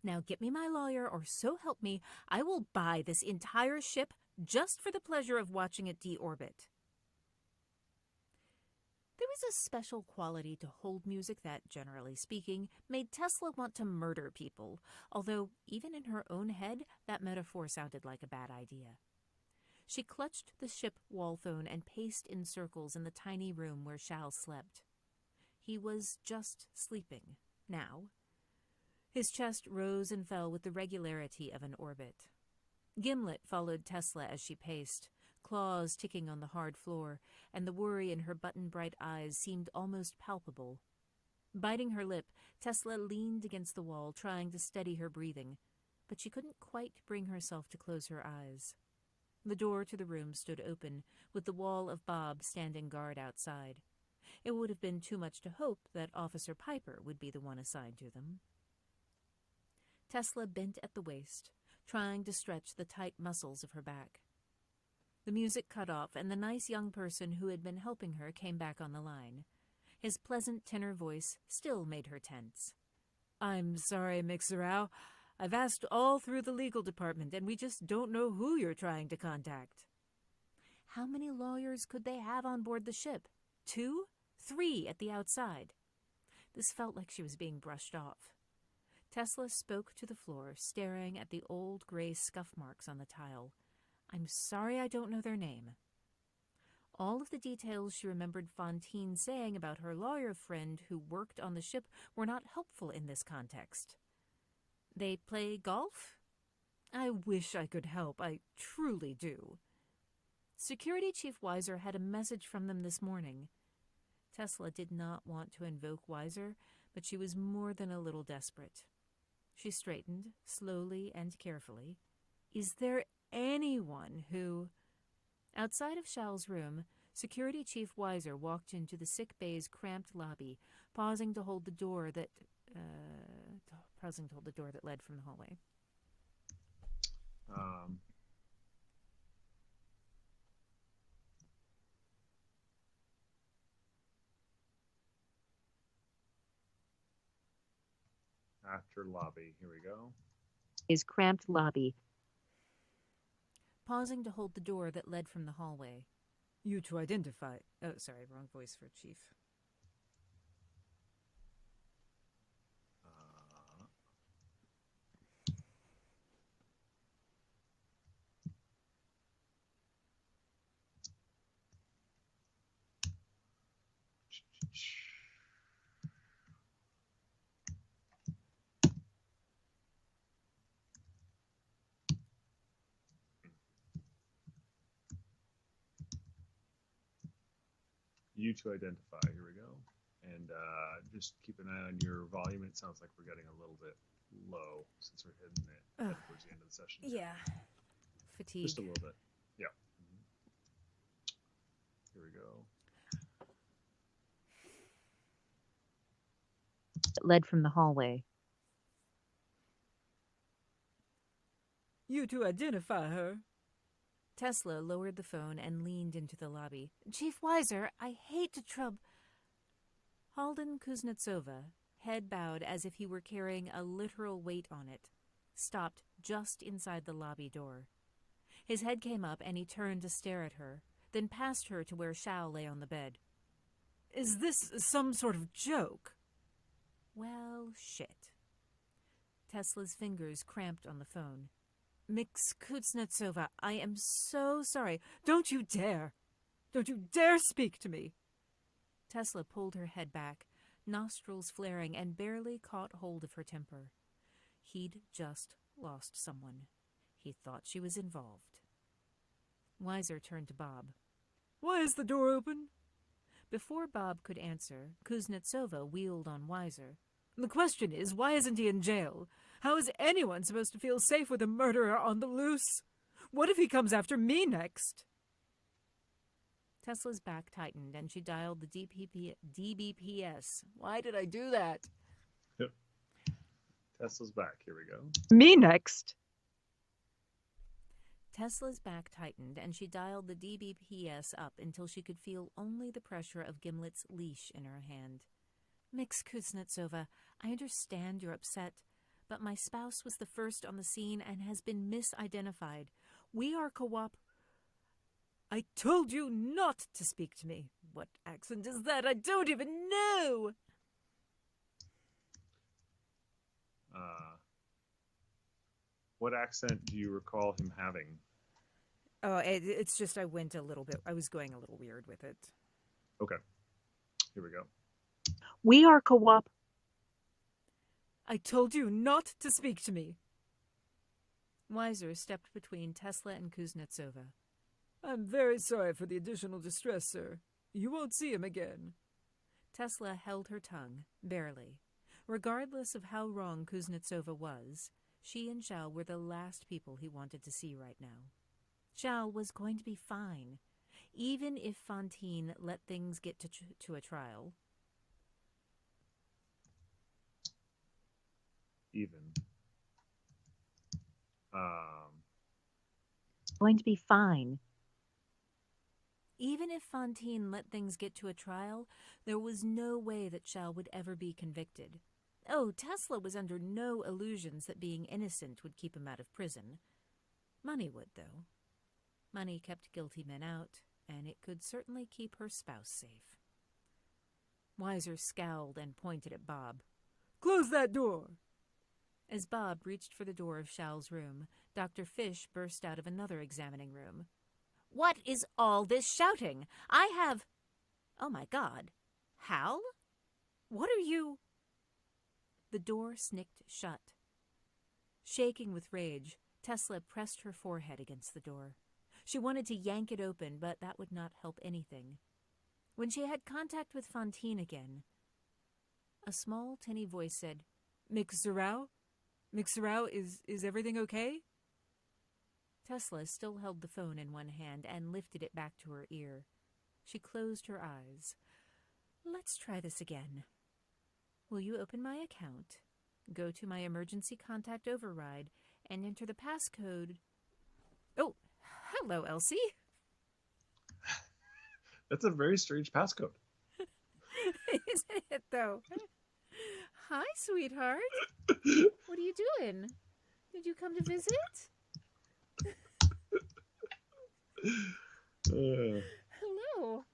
Now get me my lawyer, or so help me, I will buy this entire ship just for the pleasure of watching it deorbit. There was a special quality to hold music that, generally speaking, made Tesla want to murder people, although even in her own head, that metaphor sounded like a bad idea. She clutched the ship wall phone and paced in circles in the tiny room where Shal slept. He was just sleeping, now. His chest rose and fell with the regularity of an orbit. Gimlet followed Tesla as she paced, claws ticking on the hard floor, and the worry in her button-bright eyes seemed almost palpable. Biting her lip, Tesla leaned against the wall, trying to steady her breathing, but she couldn't quite bring herself to close her eyes. The door to the room stood open, with the wall of Bob standing guard outside. It would have been too much to hope that Officer Piper would be the one assigned to them. Tesla bent at the waist, trying to stretch the tight muscles of her back. The music cut off, and the nice young person who had been helping her came back on the line. His pleasant tenor voice still made her tense. "I'm sorry, Mixerow. I've asked all through the legal department, and we just don't know who you're trying to contact." How many lawyers could they have on board the ship? 2? 3 at the outside. This felt like she was being brushed off. Tesla spoke to the floor, staring at the old gray scuff marks on the tile. "I'm sorry I don't know their name." All of the details she remembered Fantine saying about her lawyer friend who worked on the ship were not helpful in this context. "They play golf?" "I wish I could help. I truly do." Security Chief Weiser had a message from them this morning. Tesla did not want to invoke Weiser, but she was more than a little desperate. She straightened, slowly and carefully. "Is there anyone who—" Outside of Shal's room, Security Chief Weiser walked into the sick bay's cramped lobby, pausing to hold the door that led from the hallway. After lobby, here we go. His cramped lobby. Pausing to hold the door that led from the hallway. "You to identify—" Oh, sorry, wrong voice for Chief. You to identify. Here we go. And just keep an eye on your volume. It sounds like we're getting a little bit low since we're hitting it towards the end of the session. Yeah. Fatigue. Just a little bit. Yeah. Here we go. Led from the hallway. "You to identify her." Tesla lowered the phone and leaned into the lobby. "Chief Weiser, I hate to Halden Kuznetsova, head bowed as if he were carrying a literal weight on it, stopped just inside the lobby door. His head came up and he turned to stare at her, then past her to where Shao lay on the bed. "Is this some sort of joke?" Well, shit. Tesla's fingers cramped on the phone. "Mix Kuznetsova, I am so sorry. Don't you dare! Don't you dare speak to me!" Tesla pulled her head back, nostrils flaring, and barely caught hold of her temper. He'd just lost someone. He thought she was involved. Weiser turned to Bob. "Why is the door open?" Before Bob could answer, Kuznetsova wheeled on Weiser. "The question is, why isn't he in jail? How is anyone supposed to feel safe with a murderer on the loose? What if he comes after me next?" Tesla's back tightened, and she dialed the DBPS. Why did I do that? Yep. Tesla's back. Here we go. "Me next." Tesla's back tightened, and she dialed the DBPS up until she could feel only the pressure of Gimlet's leash in her hand. "Mix Kuznetsova, I understand you're upset, but my spouse was the first on the scene and has been misidentified. We are "I told you not to speak to me. What accent is that? I don't even know." What accent do you recall him having? Oh, it's just I was going a little weird with it. Okay. Here we go. "We are "I told you not to speak to me." Weiser stepped between Tesla and Kuznetsova. "I'm very sorry for the additional distress, sir. You won't see him again." Tesla held her tongue, barely. Regardless of how wrong Kuznetsova was, she and Shao were the last people he wanted to see right now. Shao was going to be fine, even if Fantine let things get to a trial. Even. Going to be fine. Even if Fantine let things get to a trial, there was no way that Shal would ever be convicted. Oh, Tesla was under no illusions that being innocent would keep him out of prison. Money would, though. Money kept guilty men out, and it could certainly keep her spouse safe. Weiser scowled and pointed at Bob. "Close that door!" As Bob reached for the door of Shal's room, Dr. Fish burst out of another examining room. "What is all this shouting? I have... Oh, my God. Hal? What are you... The door snicked shut. Shaking with rage, Tesla pressed her forehead against the door. She wanted to yank it open, but that would not help anything. When she had contact with Fantine again, a small, tinny voice said, "Mix-Zerau? Mix-Zerau, is everything okay?" Tesla still held the phone in one hand and lifted it back to her ear. She closed her eyes. "Let's try this again. Will you open my account, go to my emergency contact override, and enter the passcode..." Oh, hello, Elsie. That's a very strange passcode. Isn't it, though? Hi, sweetheart. What are you doing? Did you come to visit? Hello.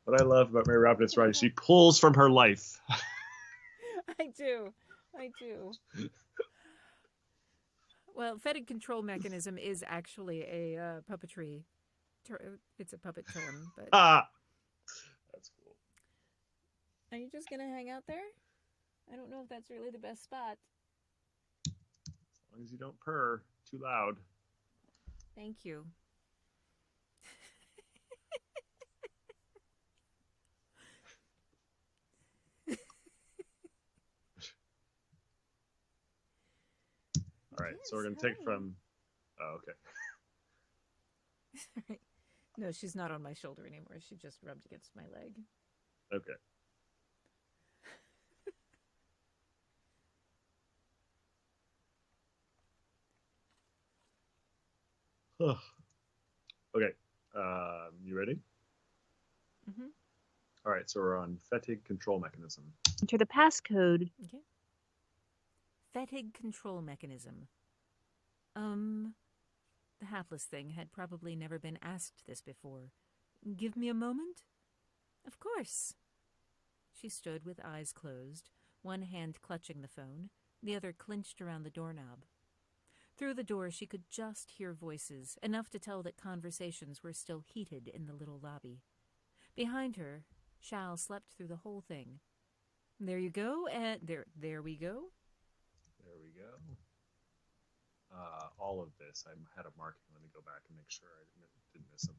What I love about Mary Robinette's writing, she pulls from her life. I do. Well, fetid control mechanism is actually a puppetry. It's a puppet term, but... That's cool. Are you just going to hang out there? I don't know if that's really the best spot. As long as you don't purr too loud. Thank you. All right, so we're going to take from... Oh, okay. Sorry. No, she's not on my shoulder anymore. She just rubbed against my leg. Okay. Okay. You ready? Mm-hmm. All right, so we're on fatigue control mechanism. Enter the passcode. Okay. Fatigue control mechanism. The hapless thing had probably never been asked this before. Give me a moment? Of course. She stood with eyes closed, one hand clutching the phone, the other clinched around the doorknob. Through the door she could just hear voices, enough to tell that conversations were still heated in the little lobby. Behind her, Shal slept through the whole thing. There you go, and there we go. There we go. All of this, I had a marking. Let me go back and make sure I didn't miss them.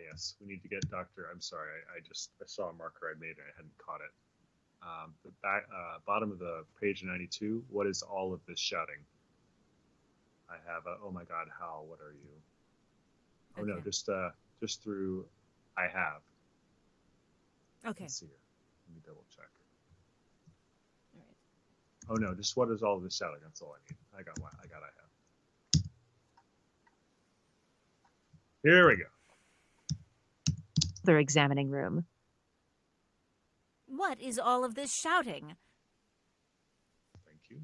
Yes, we need to get Dr. I'm sorry, I saw a marker I made and I hadn't caught it. The back, bottom of the page 92, what is all of this shouting? I have oh my God, Hal, what are you? Oh Okay. no, just through, I have. Okay. Let's see here. Let me double check. All right. Oh no, just what is all of this shouting? That's all I need. I got I have. Here we go. Other examining room. What is all of this shouting? Thank you.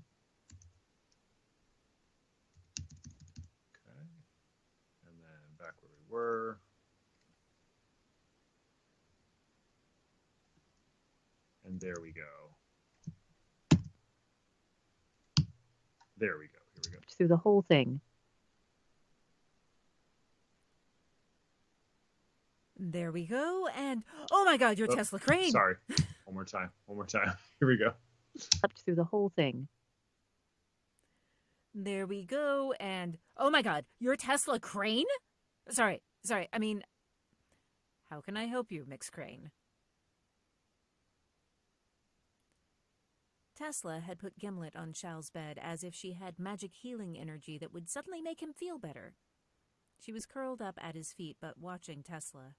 Okay. And then back where we were. And there we go. There we go. Here we go. Through the whole thing. There we go, and oh my God, you're Tesla Crane. Sorry. One more time. Here we go. Slept through the whole thing. There we go, and oh my God, you're Tesla Crane? Sorry, I mean, how can I help you, Mix Crane? Tesla had put Gimlet on Shal's bed as if she had magic healing energy that would suddenly make him feel better. She was curled up at his feet, but watching Tesla.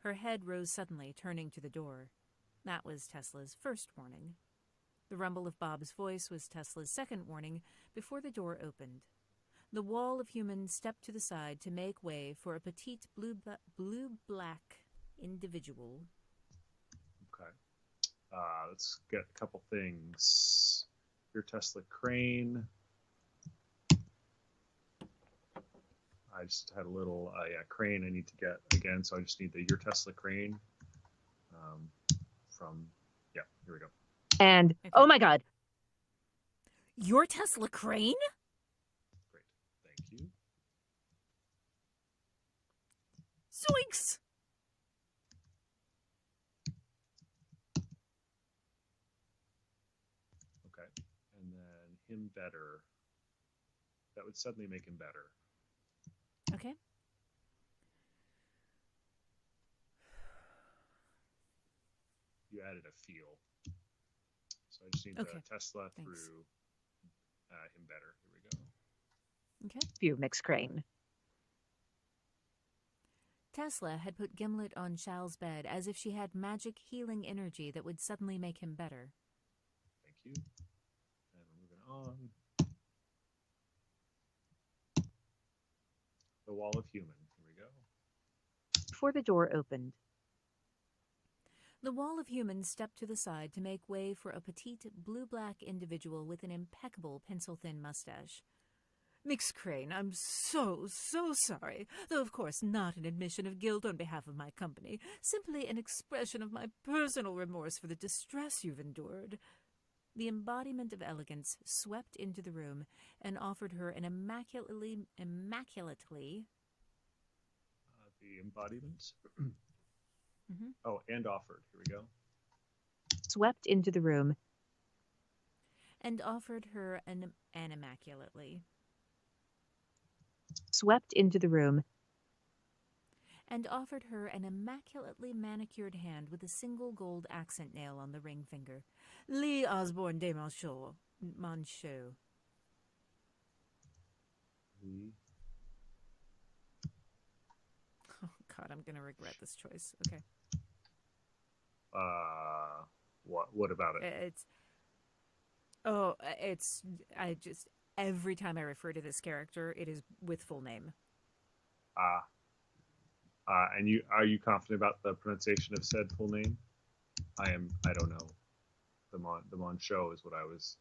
Her head rose suddenly, turning to the door. That was Tesla's first warning. The rumble of Bob's voice was Tesla's second warning before the door opened. The wall of humans stepped to the side to make way for a petite blue-black individual. Okay. Let's get a couple things. Your Tesla crane. I just had a little crane I need to get again, so I just need the Your Tesla crane here we go. And, Okay. oh my God. Your Tesla crane? Great. Thank you. Zoinks! Okay. And then him better. That would suddenly make him better. Okay. You added a feel. So I just need the Tesla Thanks. through him better. Here we go. Okay. You, Mix Crane. Tesla had put Gimlet on Shal's bed as if she had magic healing energy that would suddenly make him better. Thank you. And we're moving on. The Wall of Human. Here we go. Before the door opened, The wall of humans stepped to the side to make way for a petite blue-black individual with an impeccable pencil-thin mustache. Mix Crane, I'm so sorry, though of course not an admission of guilt on behalf of my company, simply an expression of my personal remorse for the distress you've endured. The embodiment of elegance swept into the room and offered her an immaculately... The embodiment. Mhm. Oh, and offered. Here we go. swept into the room, and offered her an immaculately. Swept into the room, And offered her an immaculately manicured hand with a single gold accent nail on the ring finger. Lee Osborne de Manchot. We. Oh, God, I'm going to regret this choice. Okay. What about it? Every time I refer to this character, it is with full name. And are you confident about the pronunciation of said full name? I don't know. The Monchot is what I was.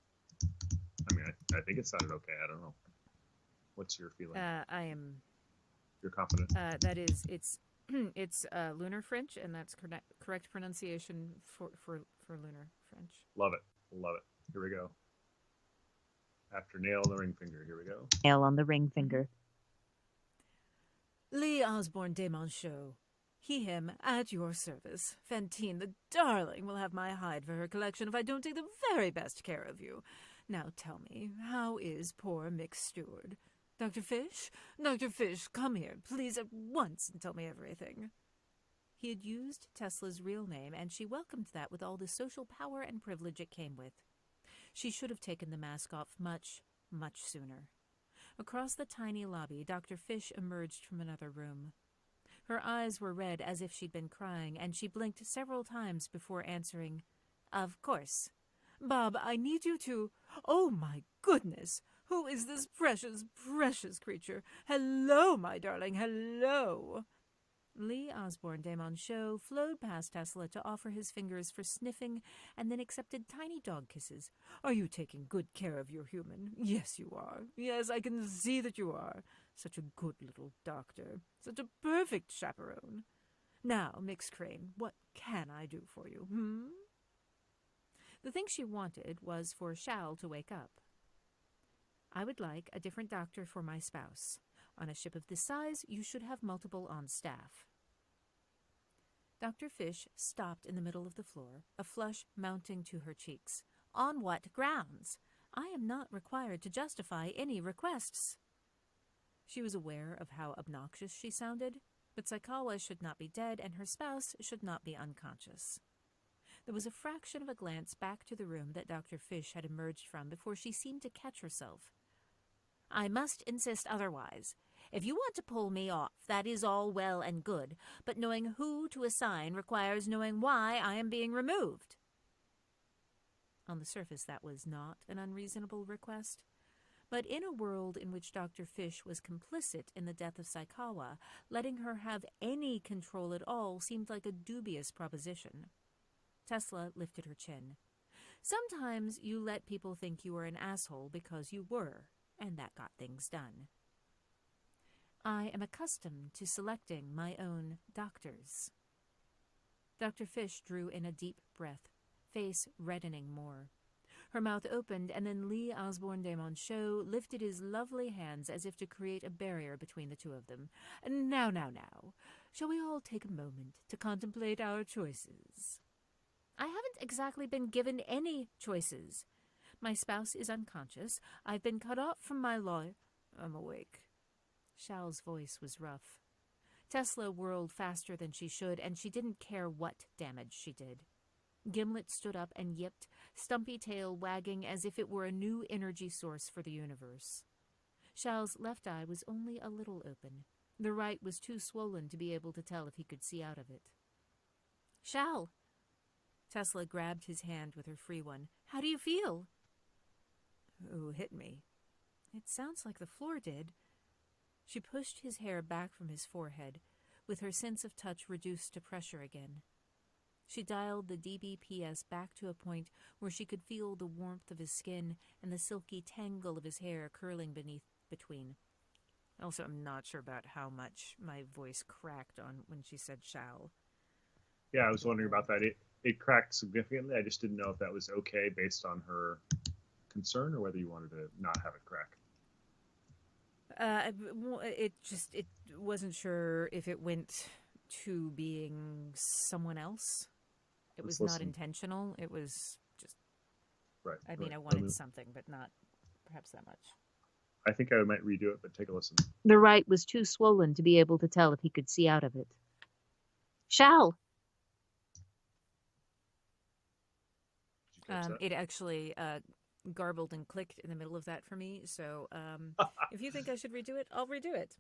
I mean, I think it sounded okay. I don't know. What's your feeling? You're confident? It's Lunar French, and that's correct pronunciation for Lunar French. Love it. Here we go. After nail on the ring finger, here we go. nail on the ring finger. Lee Osborne de Manchot. He, him, at your service. Fantine, the darling, will have my hide for her collection if I don't take the very best care of you. Now tell me, how is poor Mick Stewart? Dr. Fish? Dr. Fish, come here, please, at once, and tell me everything. He had used Tesla's real name, and she welcomed that with all the social power and privilege it came with. She should have taken the mask off much, much sooner. Across the tiny lobby, Dr. Fish emerged from another room. Her eyes were red as if she'd been crying, and she blinked several times before answering, "Of course. Bob, I need you to... Oh, my goodness! Who is this precious, precious creature? Hello, my darling, hello!" Lee Osborne de Manchot flowed past Tesla to offer his fingers for sniffing and then accepted tiny dog kisses. "Are you taking good care of your human? Yes, you are. Yes, I can see that you are. Such a good little doctor. Such a perfect chaperone. Now, Mix Crane, what can I do for you, The thing she wanted was for Shal to wake up. "I would like a different doctor for my spouse. On a ship of this size, you should have multiple on staff." Dr. Fish stopped in the middle of the floor, a flush mounting to her cheeks. "On what grounds? I am not required to justify any requests." She was aware of how obnoxious she sounded, but Saikawa should not be dead and her spouse should not be unconscious. There was a fraction of a glance back to the room that Dr. Fish had emerged from before she seemed to catch herself. "I must insist otherwise. If you want to pull me off, that is all well and good, but knowing who to assign requires knowing why I am being removed." On the surface, that was not an unreasonable request, But in a world in which Dr. Fish was complicit in the death of Saikawa, letting her have any control at all seemed like a dubious proposition. Tesla lifted her chin. Sometimes you let people think you were an asshole because you were, and that got things done. I am accustomed to selecting my own doctors. Dr. Fish drew in a deep breath, face reddening more. Her mouth opened, and then Lee Osborne de Monchaux lifted his lovely hands as if to create a barrier between the two of them. Now. Shall we all take a moment to contemplate our choices? I haven't exactly been given any choices. My spouse is unconscious. I've been cut off from my lawyer. I'm awake. Shal's voice was rough. Tesla whirled faster than she should, and she didn't care what damage she did. Gimlet stood up and yipped, stumpy tail wagging as if it were a new energy source for the universe. Shal's left eye was only a little open. The right was too swollen to be able to tell if he could see out of it. Shal! Tesla grabbed his hand with her free one. How do you feel? Who hit me? It sounds like the floor did. She pushed his hair back from his forehead, with her sense of touch reduced to pressure again. She dialed the dBps back to a point where she could feel the warmth of his skin and the silky tangle of his hair curling between. Also, I'm not sure about how much my voice cracked on when she said shall. Yeah, I was wondering about that. It cracked significantly. I just didn't know if that was okay based on her concern or whether you wanted to not have it crack. It wasn't sure if it went to being someone else. It was not intentional. It was just... Right. I mean, I wanted something, but not perhaps that much. I think I might redo it, but take a listen. The right was too swollen to be able to tell if he could see out of it. Shal! It actually garbled and clicked in the middle of that for me, so if you think I should redo it, I'll redo it.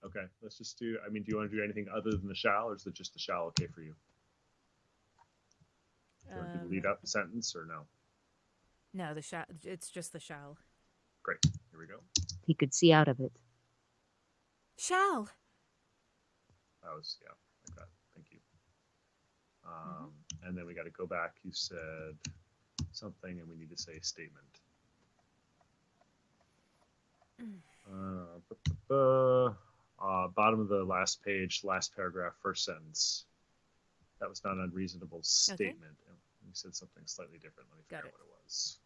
Okay, let's just do... I mean, do you want to do anything other than the shall, or is it just the shall okay for you? Do you want to lead up the sentence, or no? No, the shall. It's just the shall. Great. Here we go. He could see out of it. Shall! That was, yeah, like that. Thank you. And then we got to go back. You said something, and we need to say statement. Bottom of the last page, last paragraph, first sentence. That was not an unreasonable statement. Okay. You said something slightly different. Let me figure out what it was.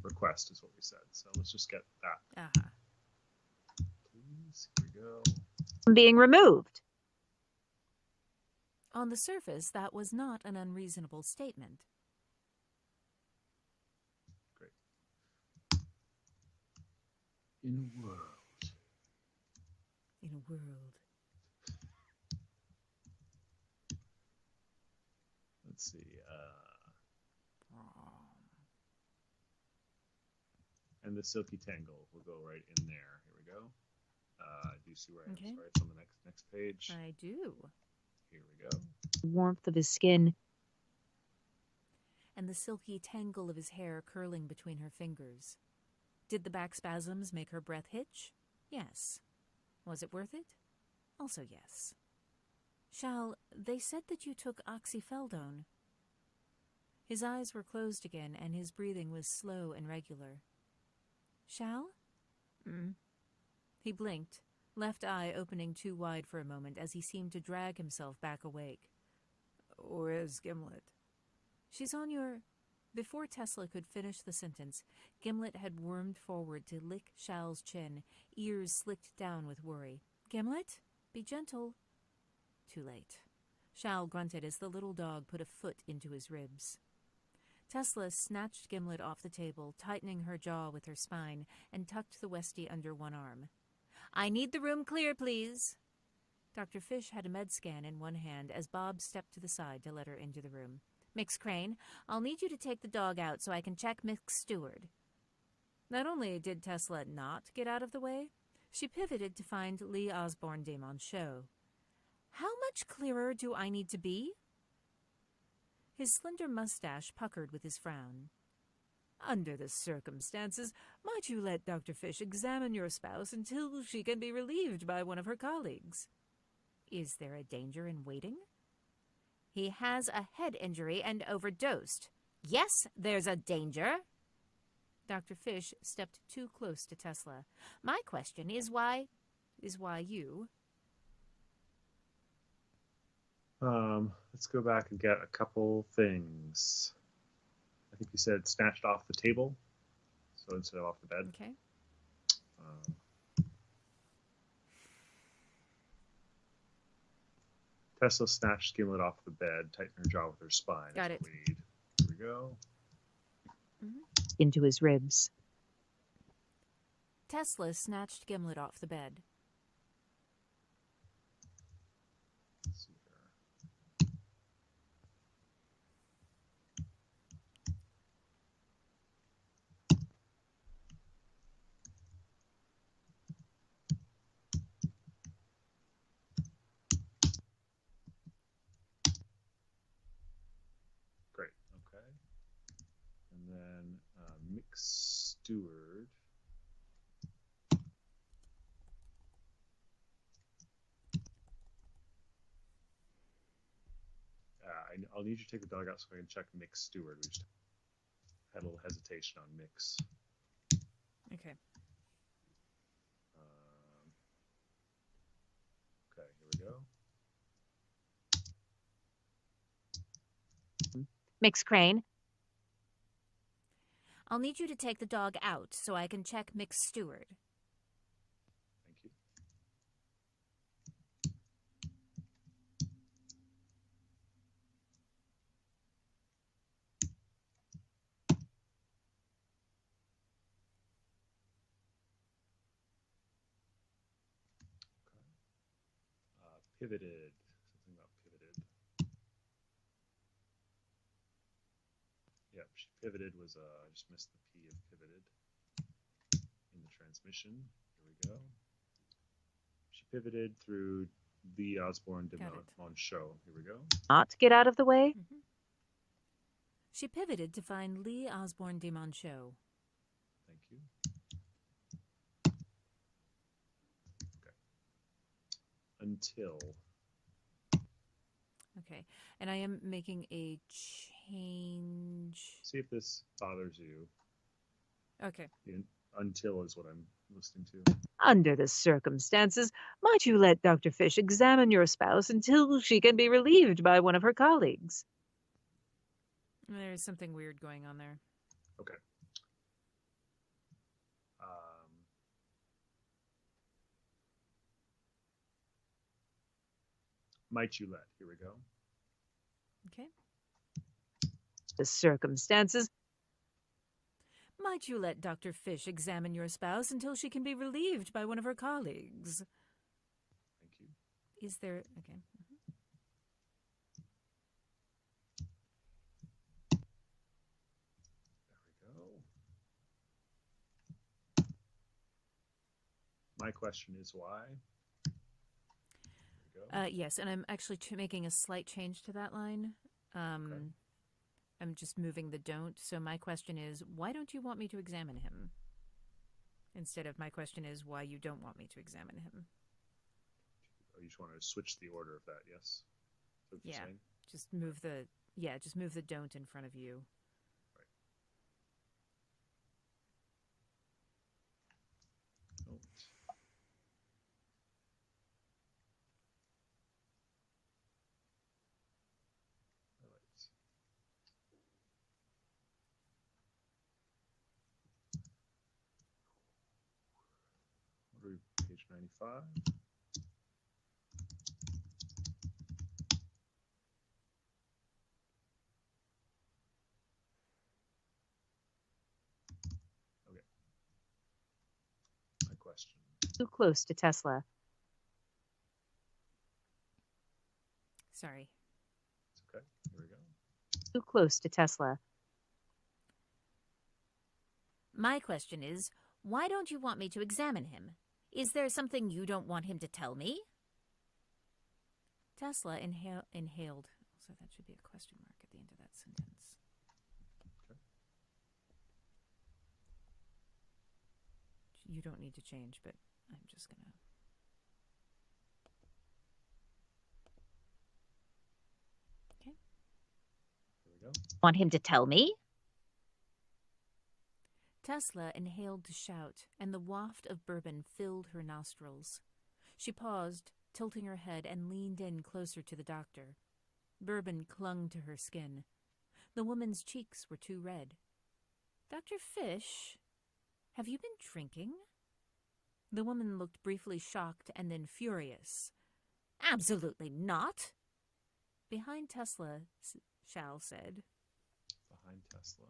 Request is what we said. So let's just get that. Please, here we go. Being removed. On the surface, that was not an unreasonable statement. Great. In a world. In a world. Let's see. And the silky tangle will go right in there. Here we go. Do you see where I am? Sorry, it's on the next page. I do. Here we go. The warmth of his skin. And the silky tangle of his hair curling between her fingers. Did the back spasms make her breath hitch? Yes. Was it worth it? Also yes. Shal, they said that you took oxyfeldone. His eyes were closed again, and his breathing was slow and regular. Shal? He blinked, left eye opening too wide for a moment as he seemed to drag himself back awake. Where's Gimlet? She's on your... Before Tesla could finish the sentence, Gimlet had wormed forward to lick Shal's chin, ears slicked down with worry. Gimlet? Be gentle. Too late. Shal grunted as the little dog put a foot into his ribs. Tesla snatched Gimlet off the table, tightening her jaw with her spine, and tucked the Westie under one arm. I need the room clear, please. Dr. Fish had a med scan in one hand as Bob stepped to the side to let her into the room. Mix Crane, I'll need you to take the dog out so I can check Mix Steward. Not only did Tesla not get out of the way, she pivoted to find Lee Osborne de Monchaux. How much clearer do I need to be? His slender mustache puckered with his frown. Under the circumstances, might you let Dr. Fish examine your spouse until she can be relieved by one of her colleagues? Is there a danger in waiting? He has a head injury and overdosed. Yes, there's a danger. Dr. Fish stepped too close to Tesla. My question is why you? Let's go back and get a couple things. I think you said snatched off the table, so instead of off the bed. Okay. Tesla snatched Gimlet off the bed, tightened her jaw with her spine. Got it. Here we go. Into his ribs. Tesla snatched Gimlet off the bed. Let's see here. Great. Okay. And then Mick Stewart. I'll need you to take the dog out so I can check Mick Stewart. We just had a little hesitation on Mick's. Okay. Okay, here we go. Mix Crane. I'll need you to take the dog out so I can check Mick Stewart. Thank you. Pivoted. Something about pivoted. Yep, she pivoted was, I just missed the P of pivoted in the transmission. Here we go. She pivoted through the Osborne de Got it. Monchaux. Here we go. Not get out of the way. Mm-hmm. She pivoted to find Lee Osborne de Monchaux. Thank you. Okay. Until. Okay, and I am making a change. See if this bothers you. Okay. Until is what I'm listening to. Under the circumstances, might you let Dr. Fish examine your spouse until she can be relieved by one of her colleagues? There's something weird going on there. Okay. Might you let? Here we go. Okay. The circumstances. Might you let Dr. Fish examine your spouse until she can be relieved by one of her colleagues? Thank you. Is there... Okay. There we go. My question is why? Yes, and I'm actually making a slight change to that line. Okay. I'm just moving the don't. So my question is, why don't you want me to examine him? Instead of my question is, why you don't want me to examine him. Oh, you just want to switch the order of that, yes? Is that what you're saying? Just move the don't in front of you. Right. Don't. What are we, page 95? Okay. My question. Too close to Tesla. Sorry. It's okay. Here we go. Too close to Tesla. My question is, why don't you want me to examine him? Is there something you don't want him to tell me? Tesla inhaled So that should be a question mark at the end of that sentence. Okay. You don't need to change, but I'm just going to... Okay. There we go. Want him to tell me? Tesla inhaled to shout, and the waft of bourbon filled her nostrils. She paused, tilting her head, and leaned in closer to the doctor. Bourbon clung to her skin. The woman's cheeks were too red. "Dr. Fish, have you been drinking?" The woman looked briefly shocked and then furious. "Absolutely not." Behind Tesla, Shal said. Behind Tesla.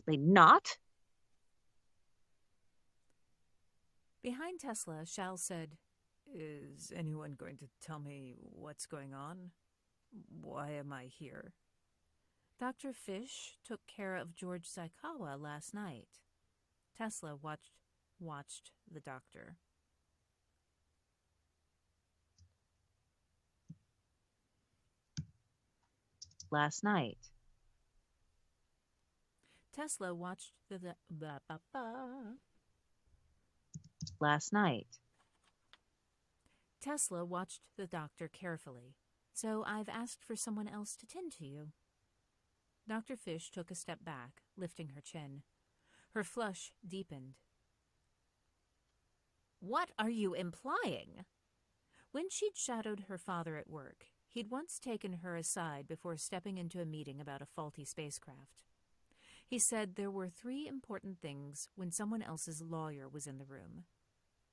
There we go. Not? Behind Tesla, Shal said, "Is anyone going to tell me what's going on? Why am I here?" Dr. Fish took care of George Saikawa last night. Tesla watched the doctor. Last night. Tesla watched the Last night. Tesla watched the doctor carefully. "So I've asked for someone else to tend to you." Dr. Fish took a step back, lifting her chin. Her flush deepened. "What are you implying?" When she'd shadowed her father at work, he'd once taken her aside before stepping into a meeting about a faulty spacecraft. He said there were 3 important things when someone else's lawyer was in the room.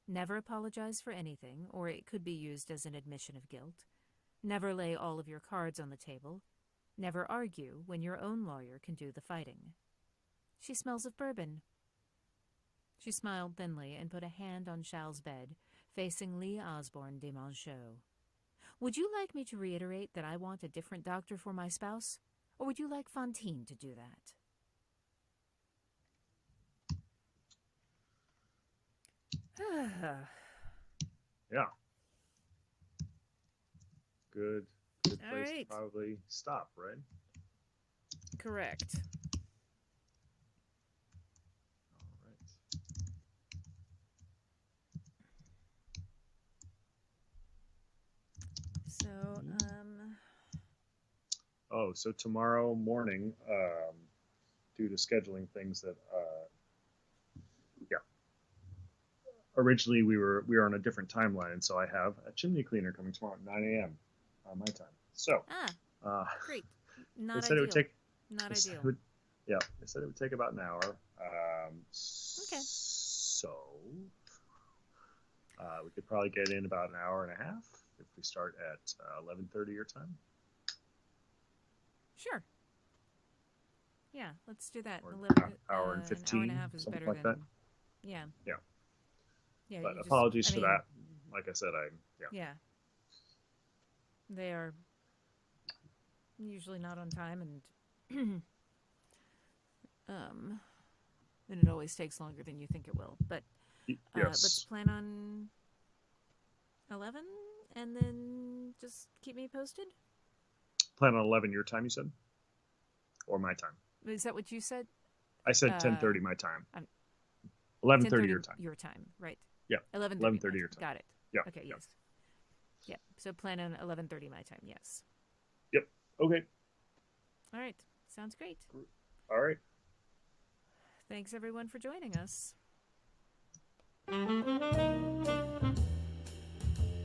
Never apologize for anything, or it could be used as an admission of guilt. Never lay all of your cards on the table. Never argue when your own lawyer can do the fighting. "She smells of bourbon." She smiled thinly and put a hand on Shal's bed, facing Lee Osborne de Monchaux. "Would you like me to reiterate that I want a different doctor for my spouse? Or would you like Fantine to do that?" Yeah. Good place All right. to probably stop, right? Correct. All right. So, Oh, so tomorrow morning, due to scheduling things that, originally we were on a different timeline, and so I have a chimney cleaner coming tomorrow at 9 a.m. My time. So, great. they Not said ideal. it would take. Not They said ideal. it would- yeah, they said it would take about an hour. Okay. So, we could probably get in about an hour and a half if we start at 11:30 your time. Sure. Yeah, let's do that. Or 11, hour and an 15, hour and a half is something better like than... that. Yeah. Yeah. Yeah. But you apologies just, for that. Like I said, yeah. Yeah. They are usually not on time, and and it always takes longer than you think it will. But let's Yes. plan on 11, and then just keep me posted. Plan on 11 your time, you said? Or my time? Is that what you said? I said 10:30 my time. 11:30 your time. Your time, right? Yeah. 11:30 your time. Got it. Yeah. Okay, yeah. yes. Yeah, so plan on 11:30 my time, yes. Yep. Okay. All right, sounds great. All right. Thanks, everyone, for joining us.